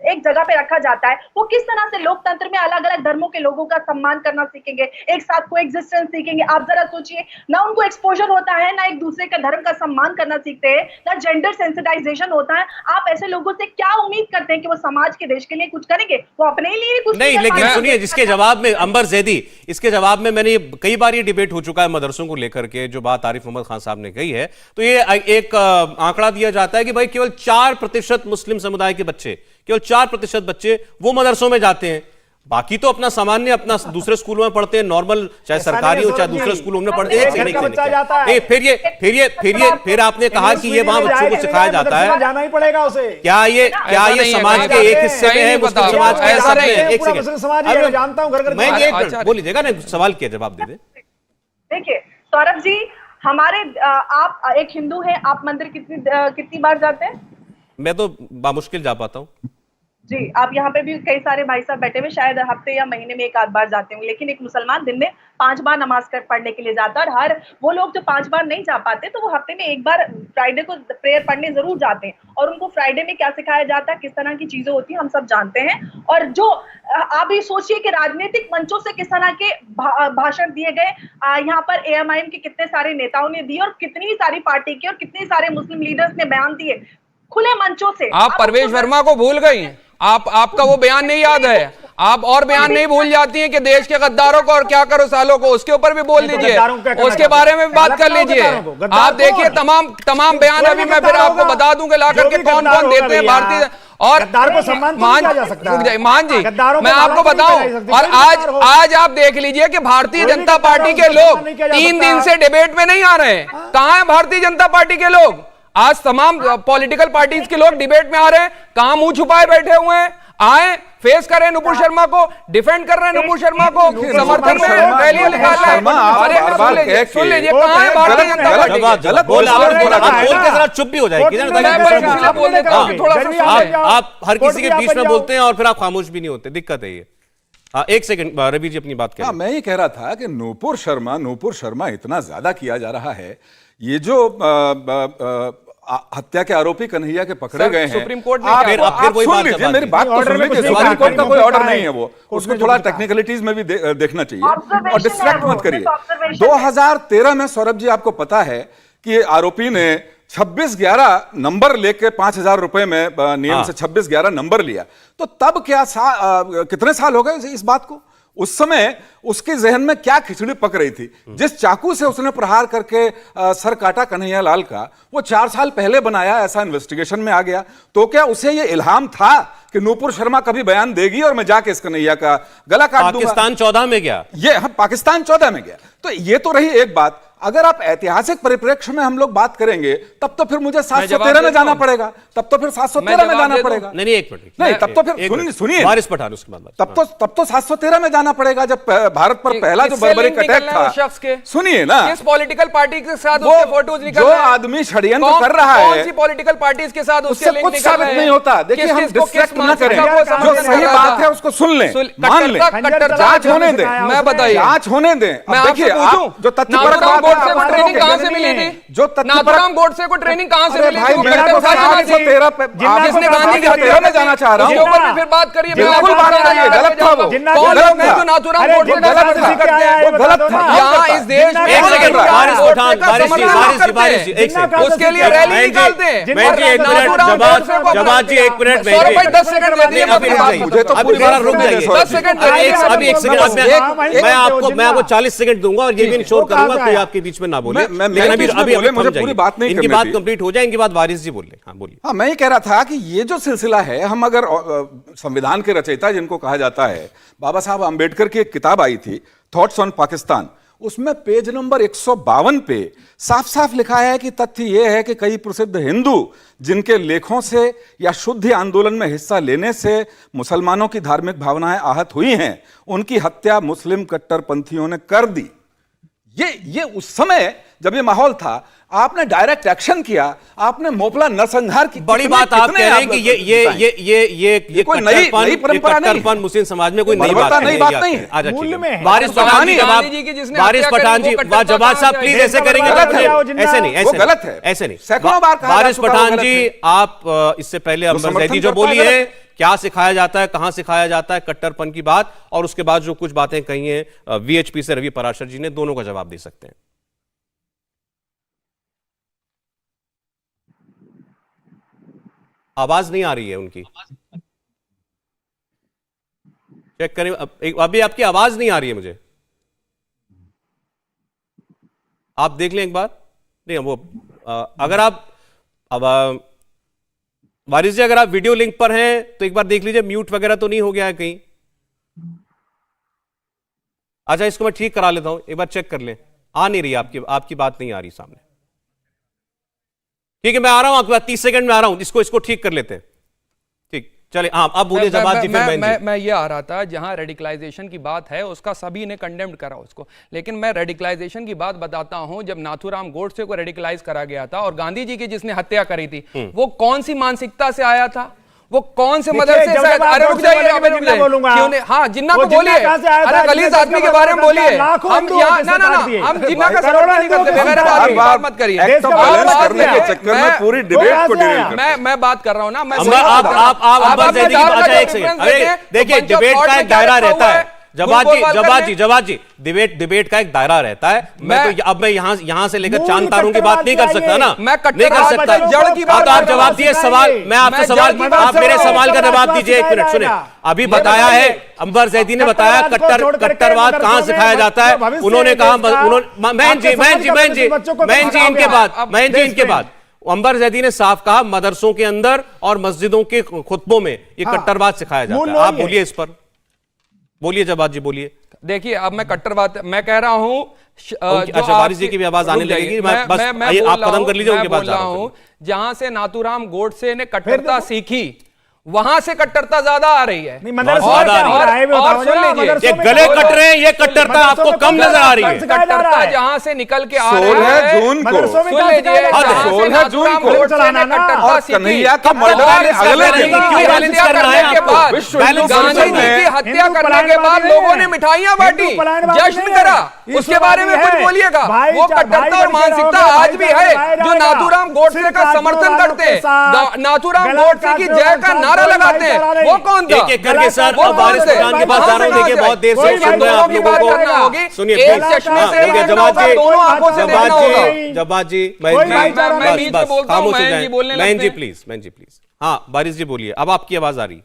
एक जगह पे रखा जाता है, वो किस तरह से लोकतंत्र में अलग अलग धर्मों के लोगों का सम्मान करना सीखेंगे, एक साथ को एग्जिस्टेंस सीखेंगे? आप जरा सोचिए ना, उनको एक्सपोजर होता है ना, एक दूसरे का धर्म का सम्मान करना सीखते हैं ना, जेंडर सेंसिटाइजेशन होता है। आप ऐसे लोगों से क्या उम्मीद करते हैं कि वो समाज के देश के लिए कुछ करेंगे? वो अपने लिए कुछ नहीं। लेकिन सुनिए, जिसके जवाब में अंबर जैदी, इसके जवाब में मैंने कई बार ये डिबेट हो चुका है मदरसों को लेकर के, जो बात आरिफ मोहम्मद खान साहब ने कही है, तो ये एक आंकड़ा दिया जाता है कि भाई केवल 4% मुस्लिम समुदाय के बच्चे, केवल 4% बच्चे वो मदरसों में जाते हैं, बाकी तो अपना सामान्य अपना दूसरे स्कूलों में पढ़ते हैं, नॉर्मल, चाहे सरकारी हो चाहे दूसरे स्कूलों में पढ़ते हैं। फिर आपने कहा कि ये वहां बच्चों को सिखाया जाता है, जाना ही पड़ेगा उसे। क्या ये समाज के एक हिस्से में है, मुस्लिम समाज के सब में? एक सेकंड, जानता हूं, घर मैं बोल लीजिएगा ना, सवाल किया जवाब दे दे। देखिए सौरभ जी, हमारे आप एक हिंदू हैं, आप मंदिर कितनी बार जाते हैं? मैं तो बामुश्किल जा पाता हूँ। जी, आप यहाँ पे भी कई सारे भाई साहब बैठे हुए, शायद हफ्ते या महीने में 1 आध बार जाते होंगे, लेकिन एक मुसलमान दिन में 5 बार नमाज पढ़ने के लिए जाता है। और हर वो लोग जो 5 बार नहीं जा पाते, तो वो हफ्ते में 1 बार फ्राइडे को प्रेयर पढ़ने जरूर जाते हैं। और उनको फ्राइडे में क्या सिखाया जाता है, किस तरह की चीजें होती हैं, हम सब जानते हैं। और जो आप ये सोचिए कि राजनीतिक मंचों से किस तरह के भाषण दिए गए, यहाँ पर AMIM के कितने सारे नेताओं ने दिए, और कितनी सारी पार्टी के और कितने सारे मुस्लिम लीडर्स ने बयान दिए खुले मंचों से। आप परवेश वर्मा को भूल गई हैं। आपका वो बयान नहीं याद है? आप और बयान नहीं भूल जाती हैं कि देश के गद्दारों को और क्या करो सालों को, उसके ऊपर भी बोल दीजिए, उसके बारे में भी बात कर लीजिए। आप देखिए तमाम बयान अभी मैं फिर आपको बता दूंगा ला करके कौन कौन देते हैं भारतीय। और मान जी मैं आपको बताऊं, और आज आप देख लीजिए कि भारतीय जनता पार्टी के लोग 3 दिन से डिबेट में नहीं आ रहे हैं। कहां है भारतीय जनता पार्टी के लोग? आज तमाम पॉलिटिकल पार्टीज के लोग डिबेट में आ रहे हैं, कहां मुंह छुपाए बैठे हुए हैं? आए, फेस करें नुपुर शर्मा को, डिफेंड कर रहे हैं नुपुर शर्मा को, समर्थन में रैली निकाल रहे हैं। सुन लीजिए कहां है भारतीय जनता पार्टी? चुप भी हो जाए। आप हर किसी के बीच में बोलते हैं और फिर आप खामोश भी नहीं होते, दिक्कत है ये। एक सेकंड रवि जी अपनी बात करें। मैं ये कह रहा था कि नुपुर शर्मा इतना ज्यादा किया जा रहा है। ये जो हत्या के आरोपी कन्हैया के पकड़े गए हैं, सुप्रीम कोर्ट ने आप सुन लीजिए, मेरी बात तो सुन लीजिए। सुप्रीम कोर्ट का कोई ऑर्डर नहीं है, वो उसको थोड़ा टेक्निकलिटीज में भी देखना चाहिए और डिस्ट्रैक्ट मत करिए। 2013 में सौरभ जी आपको पता है कि आरोपी ने 2611 नंबर लेके 5,000 रुपए में नियम से 2611 नंबर लिया। तो तब क्या कितने साल हो गए इस बात को? उस समय उसके जहन में क्या खिचड़ी पक रही थी? जिस चाकू से उसने प्रहार करके सर काटा कन्हैया लाल का, वो 4 साल पहले बनाया, ऐसा इन्वेस्टिगेशन में आ गया। तो क्या उसे ये इल्हाम था कि नुपुर शर्मा कभी बयान देगी और मैं जाके इस कन्हैया का गला काट दूंगा? पाकिस्तान 14 में गया, ये पाकिस्तान 14 में गया। तो ये तो रही एक बात। अगर आप ऐतिहासिक परिप्रेक्ष्य में हम लोग बात करेंगे, तब तो फिर मुझे 713 में जाना पड़ेगा, तब तो फिर 713 में जाना पड़ेगा। नहीं एक मिनट, नहीं तब तो फिर सुनिए वारिस पठान उसके बाद तब तो 713 में जाना पड़ेगा, जब भारत पर पहला जो बर्बरिक अटैक था। सुनिए ना, किस पॉलिटिकल पार्टी के साथ उसके फोटोज निकल जो आदमी षड्यंत्र कर रहा है, कौन सी पॉलिटिकल पार्टीज के साथ उसके लिंक कुछ साबित नहीं होता। देखिए हम डिस्ट्रैक्ट ना करें, जो सही बात है उसको सुन लें, मान लें, जांच होने दें। मैं बताइए, जांच होने दें। देखिए आप जो तथ्यपरक बात ट्रेनिंग कहां से मिली थी? जो नाथुराम गोडसे को ट्रेनिंग कहां से मिली थी? जिसने गांधी की हत्या में जाना चाह रहा हूं, उसके ऊपर फिर बात करिए। बिल्कुल बात करिए, गलत था वो, कौन लोग हैं जो नाथुराम गोडसे का समर्थन करते हैं? वो गलत था। यहाँ इस देश में एक सेकंड, वारिस पठान, वारिस जी, एक सेकंड, उसके लिए रैली निकालते हैं। मैं जी एक मिनट, जवाब जी एक मिनट, 10 सेकंड दे दिए मुझे तो अभी जरा रुक जाइए, 10 सेकंड अभी एक सेकंड, मैं आपको 40 सेकंड दूंगा और ये भी इंश्योर करूंगा कोई आपके बीच में ना बोले। लेकिन अभी मुझे पूरी बात नहीं इनकी बात कंप्लीट हो जाए, इनकी बात वारिस जी बोल ले। हाँ बोलिए। हाँ, मैं ये कह रहा था कि ये जो सिलसिला है, हम अगर संविधान के रचयिता जिनको कहा जाता है, बाबा साहब अंबेडकर की एक किताब आई थी थॉट्स ऑन पाकिस्तान, उसमें पेज नंबर 152 पे साफ साफ लिखा है कि तथ्य यह है कि कई प्रसिद्ध हिंदू जिनके लेखों से या शुद्धि आंदोलन में हिस्सा लेने से मुसलमानों की धार्मिक भावनाएं आहत हुई हैं, उनकी हत्या मुस्लिम कट्टरपंथियों ने कर दी। ये उस समय जब ये माहौल था, आपने डायरेक्ट एक्शन किया, आपने मोपला नरसंहार की। बड़ी बात आप कह रहे हैं कि ये कोई नई परंपरा नहीं, मुस्लिम समाज में कोई नई बात नहीं है। वारिस पठान जी, जवाब साहब प्लीज ऐसे करेंगे, ऐसे नहीं, ऐसे गलत है, ऐसे नहीं। सैकड़ों बार वारिस पठान जी, आप इससे पहले अमर जैदी जो बोली है, क्या सिखाया जाता है, कहां सिखाया जाता है कट्टरपन की बात, और उसके बाद जो कुछ बातें कही हैं वीएचपी से रवि पराशर जी ने, दोनों का जवाब दे सकते हैं। आवाज नहीं आ रही है उनकी, चेक करें। अभी आपकी आवाज नहीं आ रही है मुझे, आप देख लें एक बार। नहीं वो अगर आप वारिस जी, अगर आप वीडियो लिंक पर हैं तो एक बार देख लीजिए, म्यूट वगैरह तो नहीं हो गया है कहीं। अच्छा, इसको मैं ठीक करा लेता हूं, एक बार चेक कर लें। आ नहीं रही आपकी बात नहीं आ रही सामने। ठीक है, मैं आ रहा हूं आपके पास, 30 सेकंड में आ रहा हूं, इसको ठीक कर लेते हैं। ठीक, चले। हाँ, अब बोलिए जवाब जी। मैं ये आ रहा था, जहां रेडिकलाइजेशन की बात है उसका सभी ने कंडेम्ड करा उसको, लेकिन मैं रेडिकलाइजेशन की बात बताता हूं। जब नाथुराम गोडसे को रेडिकलाइज करा गया था और गांधी जी की जिसने हत्या करी थी, वो कौन सी मानसिकता से आया था? वो कौन से देखिए, मदरसे जब से? आप अरे रुक गोडसे जाइए, बोलेंगे, अबे मैं रुक जिन्ना जाइए। बोलूंगा। क्यों नहीं? हाँ, जिन्ना वो को बोलिए। जिन्ना कहाँ से आया था? अरे गलीज आदमी के बारे में बोलिए। लाखों हम हिंदुओं यहाँ के ना ना साथ ना दिए। हम जिन्ना का करोड़ों सपोर्ट नहीं हिंदुओं करते, के बगैर साथ बात दिए। बात मत करिए। देश का आप बैलेंस बात करने नहीं के है। चक्कर में पूरी वो डिबेट कहाँ को से आया? डिबेट मैं बात कर रहा हूँ ना, मैं अंबर आप अंबर जैदी की अच्छा एक सेकंड, अरे देखिए डिबेट का एक दायरा रहता है। जवाब जी डिबेट का एक दायरा रहता है। अब मैं यहाँ से लेकर चांद तारों की बात नहीं कर सकता ना, मैं नहीं कर सकता। जड़ की हाँ, बात तो आप कर रहा जवाब हूं। दिए सवाल, मैं आपसे सवाल, आप मेरे सवाल का जवाब दीजिए। एक मिनट सुने, अभी बताया है अंबर जैदी ने बताया कट्टरवाद कहां सिखाया जाता है। उन्होंने कहा, मैन जी इनके बाद अंबर जैदी ने साफ कहा मदरसों के अंदर और मस्जिदों के खुतबों में ये कट्टरवाद सिखाया जाता है। आप बोलिए इस पर, बोलिए जवाब जी बोलिए। देखिए अब मैं कट्टरवाद मैं कह रहा हूं अच्छा, वारिस जी की भी आवाज आने लगेगी। आप खत्म कर लीजिए, उनके बाद जा रहा हूं। जहां से नाथूराम गोडसे ने कट्टरता सीखी, वहां से कट्टरता ज्यादा आ रही है। और सुन लीजिए, ये गले कट रहे हैं, ये कट्टरता आपको कम नजर आ रही है। कट्टरता जहां से निकल के आ रहा है, 16 जून को सुन लीजिए, 16 जून को कट्टरता सीखी, कन्हैया का मर्डर अगले दिन हत्या करने के बाद, गांधी जी की हत्या करने के बाद लोगों ने मिठाइयां बांटी, जश्न करा, उसके बारे में कुछ बोलिएगा। वो कट्टरता और मानसिकता आज भी है जो नाथूराम गोडसे का समर्थन करते हैं, नाथूराम गोडसे की जय का नारा लगाते हैं। वो कौन था? एक करके सर, अब वारिस खान के पास जा रहा हूं। देखिए बहुत देर से सुन रहे हैं आप लोगों को, सुनिए जवाब जी मैं बीच में बोलता हूं, मैं जी बोलने लगते हैं। मैन जी प्लीज। हाँ वारिस जी बोलिए, अब आपकी आवाज आ रही।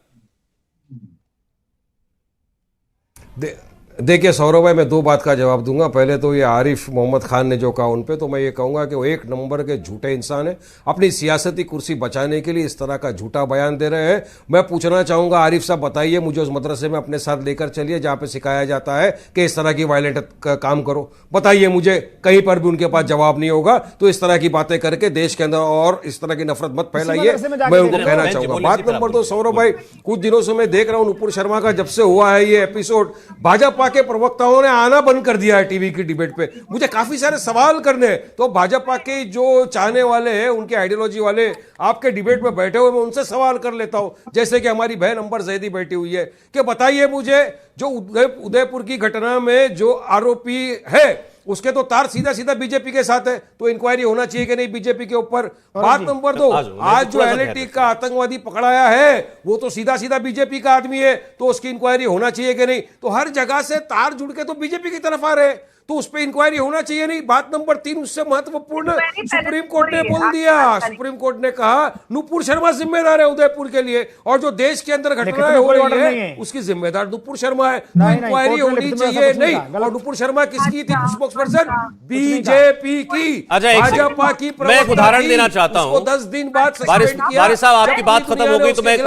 देखिए सौरभ भाई, मैं दो बात का जवाब दूंगा। पहले तो ये आरिफ मोहम्मद खान ने जो कहा उन पे, तो मैं ये कहूंगा कि वो एक नंबर के झूठे इंसान है। अपनी सियासती कुर्सी बचाने के लिए इस तरह का झूठा बयान दे रहे हैं। मैं पूछना चाहूंगा आरिफ साहब, बताइए मुझे उस मदरसे में अपने साथ लेकर चलिए जहां पे सिखाया जाता है कि इस तरह की वायलेंट काम करो। बताइए मुझे, कहीं पर भी उनके पास जवाब नहीं होगा। तो इस तरह की बातें करके देश के अंदर और इस तरह की नफरत मत फैलाइए, मैं उनको कहना चाहूंगा। बात नंबर 2, सौरभ भाई, कुछ दिनों से मैं देख रहा हूं नुपुर शर्मा का जब से हुआ है ये एपिसोड, भाजपा के प्रवक्ताओं ने आना बंद कर दिया है टीवी की डिबेट पे। मुझे काफी सारे सवाल करने हैं, तो भाजपा के जो चाहने वाले हैं, उनके आइडियोलॉजी वाले आपके डिबेट में बैठे हुए, मैं उनसे सवाल कर लेता हूं। जैसे कि हमारी बहन अंबर जैदी बैठी हुई है, कि बताइए मुझे, जो उदयपुर की घटना में जो आरोपी है उसके तो तार सीधा सीधा बीजेपी के साथ है, तो इंक्वायरी होना चाहिए कि नहीं बीजेपी के ऊपर। बात नंबर 2, आज जो एलएटी का आतंकवादी पकड़ाया है वो तो सीधा सीधा बीजेपी का आदमी है, तो उसकी इंक्वायरी होना चाहिए कि नहीं। तो हर जगह से तार जुड़ के तो बीजेपी की तरफ आ रहे हैं, तो उस पर इंक्वायरी होना चाहिए नहीं। बात नंबर 3, उससे महत्वपूर्ण, सुप्रीम कोर्ट ने बोल दिया, सुप्रीम कोर्ट ने कहा नुपुर शर्मा जिम्मेदार है उदयपुर के लिए, और जो देश के अंदर घटनाएं हो रही है उसकी जिम्मेदार नुपुर शर्मा है। तो इंक्वायरी होनी चाहिए नहीं। और नुपुर शर्मा किसकी थी स्पोक्सपर्सन? बीजेपी की, भाजपा की। मैं एक उदाहरण देना चाहता हूं, 10 दिन बाद वारिस साहब आपकी बात खत्म हो गई तो मैं,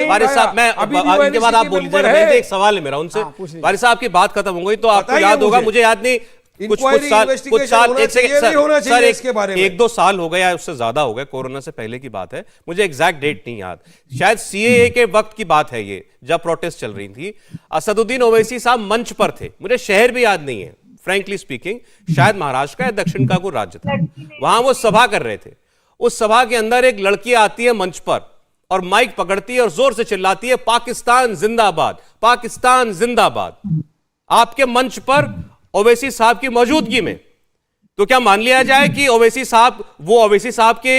वारिस साहब मैं इनके बाद आप बोल लीजिए। एक सवाल है मेरा उनसे, वारिस साहब की बात खत्म हो गई तो आपको याद होगा, मुझे याद नहीं, कुछ साल एक दो साल हो गए या उससे ज्यादा हो गए, कोरोना से पहले की बात है, मुझे एग्जैक्ट डेट नहीं याद, शायद सीएए के वक्त की बात है ये, जब प्रोटेस्ट चल रही थी। असदुद्दीन ओवैसी साहब मंच पर थे, मुझे शहर भी याद नहीं है फ्रैंकली स्पीकिंग, शायद महाराष्ट्र का या दक्षिण का कोई राज्य था, वहां वो सभा कर रहे थे। उस सभा के अंदर एक लड़की आती है मंच पर और माइक पकड़ती है और जोर से चिल्लाती है, पाकिस्तान जिंदाबाद, पाकिस्तान जिंदाबाद। आपके मंच पर ओवैसी साहब की मौजूदगी में, तो क्या मान लिया जाए कि ओवैसी साहब के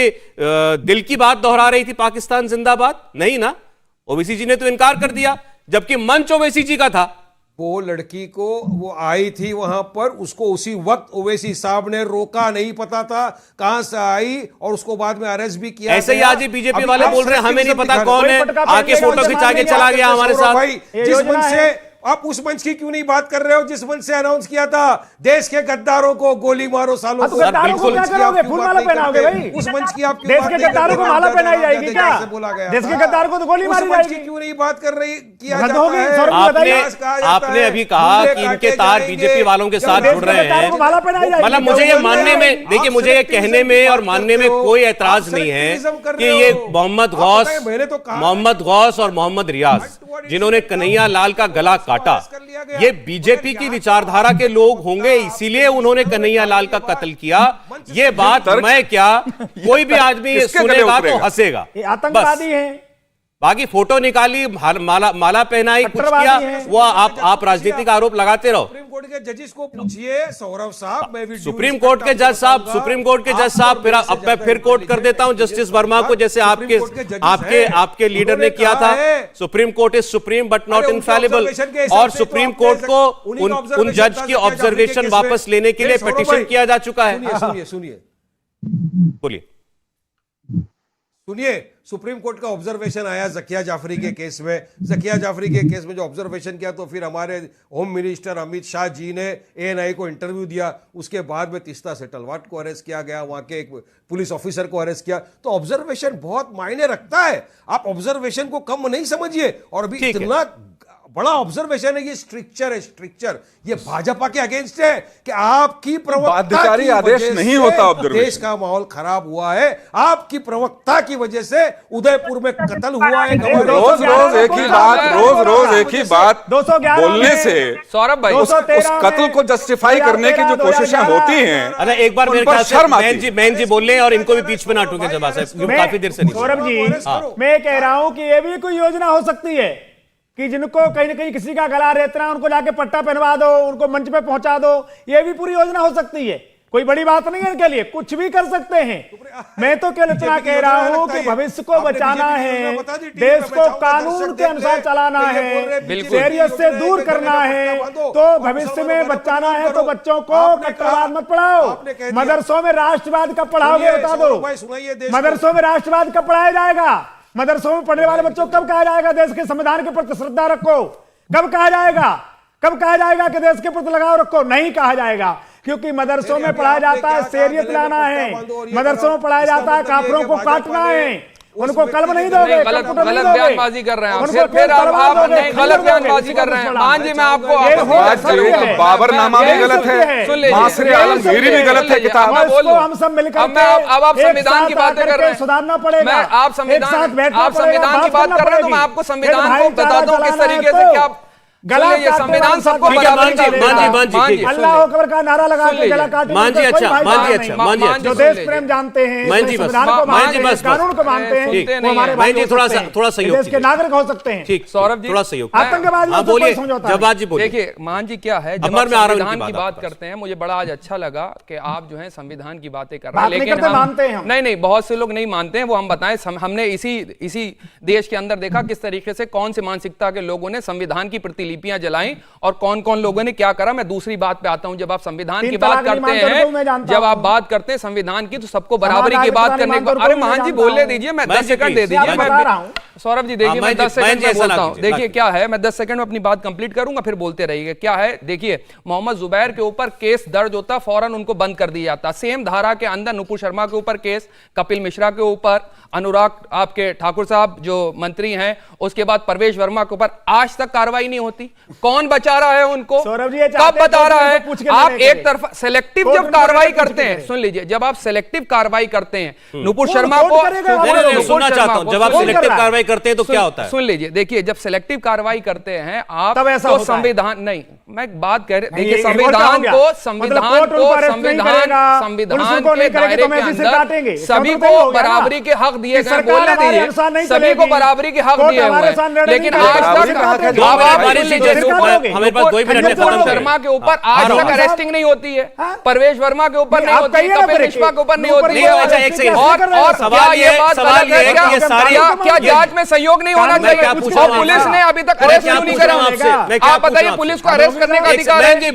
दिल की बात दोहरा रही थी, पाकिस्तान जिंदाबाद? नहीं ना, ओवैसी जी ने तो इनकार कर दिया, जबकि मंच ओवैसी जी का था। वो लड़की को, वो आई थी वहां पर, उसको उसी वक्त ओवैसी साहब ने रोका, नहीं पता था कहां से आई, और उसको बाद में अरेस्ट भी किया। ऐसे ही आज ही बीजेपी वाले बोल रहे हैं हमें नहीं पता कौन है, आके फोटो खिंचा के चला गया हमारे साथ। जिस मंच से आप उस मंच की क्यों नहीं बात कर रहे हो जिस मंच से अनाउंस किया था देश के गद्दारों को गोली मारो सालों को? बिल्कुल फूल माला पहनाओगे भाई, उस मंच की आप देश के गद्दारों को माला पहनाई जाएगी क्या? देश के गद्दारों को तो गोली मारी जाएगी, क्यों नहीं बात कर रही? आपने अभी कहा कि इनके तार बीजेपी वालों के साथ जुड़ रहे हैं, मतलब मुझे ये मानने में, देखिए मुझे ये कहने में और मानने में कोई ऐतराज नहीं है कि ये मोहम्मद गौस और मोहम्मद रियाज जिन्होंने कन्हैया लाल का गला काटा, ये बीजेपी की विचारधारा के लोग होंगे, इसीलिए उन्होंने कन्हैया लाल का कत्ल किया। ये बात मैं क्या, कोई भी आदमी सुनेगा तो हंसेगा। आतंकवादी हैं, बाकी फोटो निकाली, माला पहनाई, कुछ किया, वो आप राजनीतिक आरोप लगाते रहो। सुप्रीम कोर्ट के जजेस को पूछिए सौरभ साहब, मैं भी सुप्रीम कोर्ट के जज साहब फिर अब मैं फिर कोर्ट कर देता हूं जस्टिस वर्मा को, जैसे आपके लीडर ने किया था। Supreme court is supreme but not infallible, और सुप्रीम कोर्ट को उन जज की ऑब्जर्वेशन वापस लेने के लिए पिटीशन किया जा चुका है। सुनिए बोलिए। सुनिए, सुप्रीम कोर्ट का ऑब्जर्वेशन आया जकिया जाफरी के केस में। जकिया जाफरी के केस में जो ऑब्जर्वेशन किया, तो फिर हमारे होम मिनिस्टर अमित शाह जी ने एएनआई को इंटरव्यू दिया। उसके बाद में तीस्ता सेटलवाट को अरेस्ट किया गया, वहां के एक पुलिस ऑफिसर को अरेस्ट किया। तो ऑब्जर्वेशन बहुत मायने रखता है, आप ऑब्जर्वेशन को कम नहीं समझिए। और अभी इतना बड़ा ऑब्जर्वेशन है, ये स्ट्रिक्चर है, स्ट्रिक्चर। ये भाजपा के अगेंस्ट है कि आपकी प्रवक्ता की आदेश नहीं होता ऑब्जर्वेशन। देश का माहौल खराब हुआ है, आपकी प्रवक्ता की वजह से उदयपुर में कत्ल हुआ है। रोज एक ही बात बोलने से सौरभ भाई उस कत्ल को जस्टिफाई करने की जो कोशिशें होती हैं, अरे एक बार मेरे ख्याल से मैन जी बोल रहे हैं, और इनको भी बीच में ना टूके जब काफी देर से नहीं। सौरभ जी, मैं कह रहा हूं कि ये भी कोई योजना हो सकती है कि जिनको कहीं ना कहीं किसी का गला रेतना, उनको जाके पट्टा पहनवा दो, उनको मंच पे पहुंचा दो। ये भी पूरी योजना हो सकती है, कोई बड़ी बात नहीं है। इनके लिए कुछ भी कर सकते हैं। मैं तो केवल इतना कह रहा हूं कि भविष्य को बचाना है, देश को कानून के अनुसार चलाना है, शहरियत से दूर करना है। तो भविष्य में बचाना है तो बच्चों को कट्टरवाद मत पढ़ाओ। मदरसों में राष्ट्रवाद कब पढ़ाओगे बता दो। मदरसों में राष्ट्रवाद कब पढ़ाया जाएगा? मदरसों में पढ़ने वाले बच्चों को कब कहा जाएगा देश के संविधान के प्रति श्रद्धा रखो? कब कहा जाएगा? कब कहा जाएगा कि देश के प्रति लगाव रखो? नहीं कहा जाएगा, क्योंकि मदरसों में पढ़ाया जाता है शरीयत लाना है, मदरसों में पढ़ाया जाता है काफिरों को काटना है। उनको कलम नहीं दोगे, गलत बयानबाजी कर रहे हैं फिर आप गलत बयानबाजी कर रहे हैं। मान जी मैं आपको बाबरनामा भी गलत है, मासरे आलमगीरी भी गलत है किताब। हम सब मिलकर अब आप संविधान की बातें कर रहे हैं, सुधारना पड़ेगा। आप संविधान की बात कर रहे हैं, तो मैं आपको संविधान को बता दूं किस तरीके से क्या गला ये संविधान सबको अल्लाह अकबर का नारा लगा के गला काटे। मान जी अच्छा, जो देश प्रेम जानते हैं, संविधान को मानते हैं, कानून को मानते हैं, वो हमारे भाई हो सकते हैं, थोड़ा सहयोग देश के नागरिक हो सकते हैं। ठीक, सौरभ जी, थोड़ा सहयोग। आतंकवादी बोलिए जवाब जी, बोलिए। देखिए मान जी क्या है, जब आप संविधान की बात करते हैं, मुझे बड़ा आज अच्छा लगा कि आप जो है संविधान की बातें कर रहे हैं, लेकिन मानते हैं नहीं, बहुत से लोग नहीं मानते हैं। वो हम बताएं, हमने इसी देश के अंदर देखा किस तरीके से कौन सी मानसिकता के लोगों ने संविधान की प्रतिलिपियां जलाई और कौन कौन लोगों ने क्या करा। मैं दूसरी बात पे आता हूं। जब आप संविधान की बात करते हैं, जब आप बात करते हैं संविधान की, तो सबको बराबरी की बात करने की। अरे महान जी बोलने दीजिए, मैं 10 सेकंड दे दीजिए। मैं सौरभ जी देखिए, मैं 10 सेकंड में बोलता हूं। देखिए क्या है, मैं 10 सेकंड में अपनी बात कंप्लीट करूंगा, फिर बोलते रहिएगा। क्या है देखिए, मोहम्मद जुबैर के ऊपर केस दर्ज होता, फौरन उनको बंद कर दिया जाता। सेम धारा के अंदर नुपुर शर्मा के ऊपर केस, कपिल मिश्रा के ऊपर, अनुराग आपके ठाकुर साहब जो मंत्री हैं, उसके बाद परवेश वर्मा के ऊपर आज तक कार्रवाई नहीं होती। कौन बचा रहा है उनको? कब बता रहा है? आप एक तरफा सेलेक्टिव जब कार्रवाई करते हैं, सुन लीजिए, जब आप सेलेक्टिव कार्रवाई करते हैं, नुपुर शर्मा को सुनना चाहता हूं, जब आप सेलेक्टिव कार्रवाई करते हैं तो क्या होता है? सुन लीजिए, देखिए जब सेलेक्टिव कार्रवाई करते हैं आप, तो संविधान नहीं, मैं बात कर रही, देखिए संविधान के दायरे के अंदर सभी को बराबरी के हक दिए गए, बोलने दीजिए, सभी को बराबरी के हक दिए हुए हैं। लेकिन आज तक नुपुर शर्मा के ऊपर आज तक अरेस्टिंग नहीं होती है, परवेश वर्मा के ऊपर नहीं होती, कपिल मिश्रा के ऊपर नहीं होती है। और क्या ये बात गलत है? क्या जांच में सहयोग नहीं होना चाहिए? और पुलिस ने अभी तक अरेस्ट क्यों नहीं करा? आप बताइए, पुलिस को अरेस्ट करने का अधिकार है?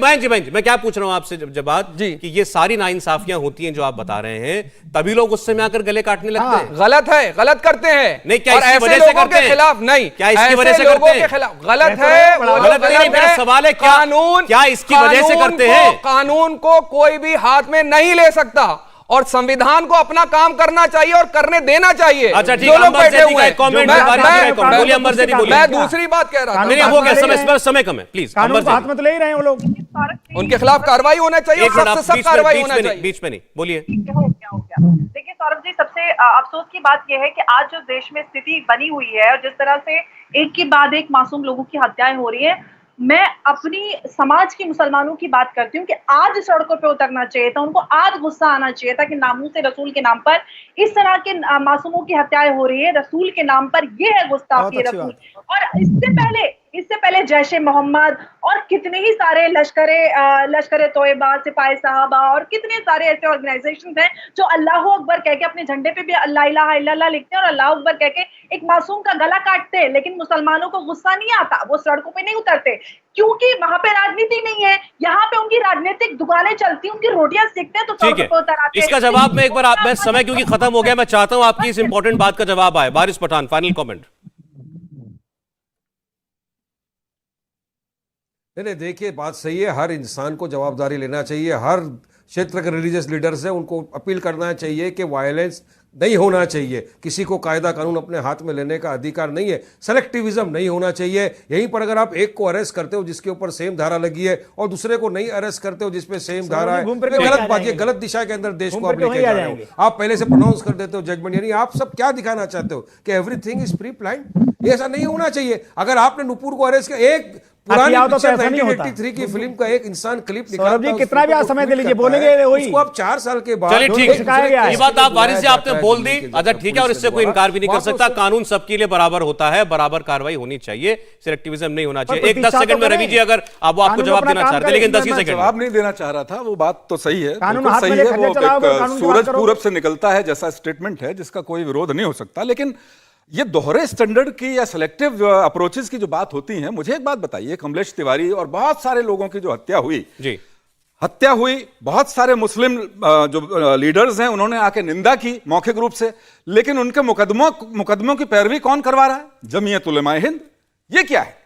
मैं क्या पूछ रहा हूं आपसे जवाब जी, कि ये सारी नाइंसाफियां होती हैं जो आप बता रहे हैं, तभी लोग गुस्से में आकर गले काटने लगते हैं। गलत है, गलत करते हैं। नहीं, क्या इसकी वजह से करते हैं? खिलाफ नहीं, क्या इसकी वजह से करते हैं? गलत है, गलत नहीं। मेरा सवाल है, कानून क्या इसकी वजह से करते हैं? कानून को कोई भी हाथ में नहीं ले सकता और संविधान को अपना काम करना चाहिए और करने देना चाहिए। अच्छा ठीक है, बैठे हुए हैं, मैं दूसरी बात कह रहा था। नहीं हो गया, समय कम है, प्लीज। कानून को हाथ में तो ले ही रहे हैं वो लोग, उनके खिलाफ कार्रवाई होना चाहिए, सब कार्रवाई होना चाहिए। बीच में नहीं बोलिए। हो गया। देखिए सौरभ जी, सबसे अफसोस की बात यह है कि आज जो देश में स्थिति बनी हुई है और जिस तरह से एक के बाद एक मासूम लोगों की हत्याएं हो रही है, मैं अपनी समाज की मुसलमानों की बात करती हूँ कि आज सड़कों पे उतरना चाहिए था, उनको आज गुस्सा आना चाहिए था कि नामूस रसूल के नाम पर इस तरह के मासूमों की हत्याएं हो रही है, रसूल के नाम पर ये है गुस्ताखी रसूल। और इससे पहले जैश ए मोहम्मद और कितने ही सारे लश्कर तोयबा, सिपाही साहबा और कितने सारे ऐसे ऑर्गेनाइजेशन हैं जो अल्लाह अकबर कह के अपने झंडे पे भी अल्लाह इलाहा इल्लल्लाह लिखते हैं और अल्लाह अकबर कह के एक मासूम का गला काटते हैं, लेकिन मुसलमानों को गुस्सा नहीं आता, वो सड़कों पे नहीं उतरते क्योंकि वहां पे राजनीति नहीं है। यहाँ पे उनकी राजनीतिक दुकानें चलती, उनकी रोटियां सेकते हैं तो ठीक सड़कों पे उतर है, आते हैं। इसका जवाब मैं एक बार मैं समय क्योंकि खत्म हो गया, मैं चाहता हूं आपकी इस इंपॉर्टेंट बात का जवाब आए। वारिस पठान, फाइनल कमेंट। नहीं, देखिए बात सही है, हर इंसान को जवाबदारी लेना चाहिए। हर क्षेत्र के रिलीजियस लीडर्स हैं, उनको अपील करना चाहिए कि वायलेंस नहीं होना चाहिए, किसी को कायदा कानून अपने हाथ में लेने का अधिकार नहीं है, सेलेक्टिविज्म नहीं होना चाहिए। यहीं पर अगर आप एक को अरेस्ट करते हो जिसके ऊपर सेम धारा लगी है और दूसरे को नहीं अरेस्ट करते हो जिसपे सेम धारा है, तो गलत बात, ये गलत दिशा के अंदर देश को आप लेके जा रहे हो। आप पहले से प्रोनाउंस कर देते हो जजमेंट, यानी आप सब क्या दिखाना चाहते हो कि एवरीथिंग इज प्री प्लान्ड? ऐसा नहीं होना चाहिए। अगर आपने नुपुर को अरेस्ट किया, एक पुरानी पिक्चर 1983 की फिल्म का एक इंसान क्लिप निकाला था, कितना भी समय दे लीजिए, बोलेंगे वही। उसको आप 4 साल के बाद, चलिए ठीक है, ये बात आप वारिस जी आपने बोल दी, अच्छा ठीक है, और इससे कोई इनकार भी नहीं कर सकता। कानून सबके लिए बराबर होता है, बराबर कार्रवाई होनी चाहिए, सिलेक्टिविज्म नहीं होना चाहिए। एक 10 सेकंड में रवि जी अगर आप आपको जवाब देना चाहते हैं, लेकिन 10 ही सेकंड जवाब नहीं देना चाह रहा था, वो बात तो सही है, कानून बिल्कुल हाथ में सही है। लेकर वो चलाओ, एक कानून की सूरज बात करो। पूरब से निकलता है जैसा स्टेटमेंट है जिसका कोई विरोध नहीं हो सकता। लेकिन ये दोहरे स्टैंडर्ड की या सिलेक्टिव अप्रोचेस की जो बात होती है, मुझे एक बात बताइए, कमलेश तिवारी और बहुत सारे लोगों की जो हत्या हुई जी, बहुत सारे मुस्लिम जो लीडर्स हैं उन्होंने आके निंदा की मौखिक रूप से, लेकिन उनके मुकदमों की पैरवी कौन करवा रहा है? जमीयत उलेमा हिंद। ये क्या है?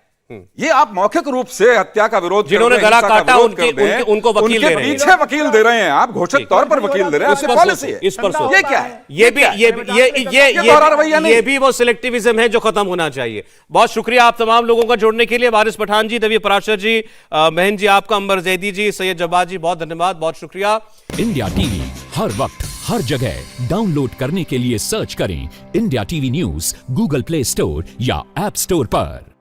ये आप मौखिक रूप से हत्या का विरोध, जिन्होंने गला काटा उनको वकील दे रहे हैं, पीछे वकील दे रहे हैं, आप घोषित तौर पर वकील दे रहे हैं, आपकी पॉलिसी है। इस पर ये क्या है? ये भी वो सिलेक्टिविज्म है जो खत्म होना चाहिए। बहुत शुक्रिया आप तमाम लोगों का जुड़ने के लिए। वारिस पठान जी, दवी पराशर जी, महन जी आपका, अंबर जैदी जी, सैयद जब्बार जी, बहुत धन्यवाद, बहुत शुक्रिया। इंडिया टीवी हर वक्त हर जगह डाउनलोड करने के लिए सर्च करें India TV news Google play store या ऐप स्टोर पर।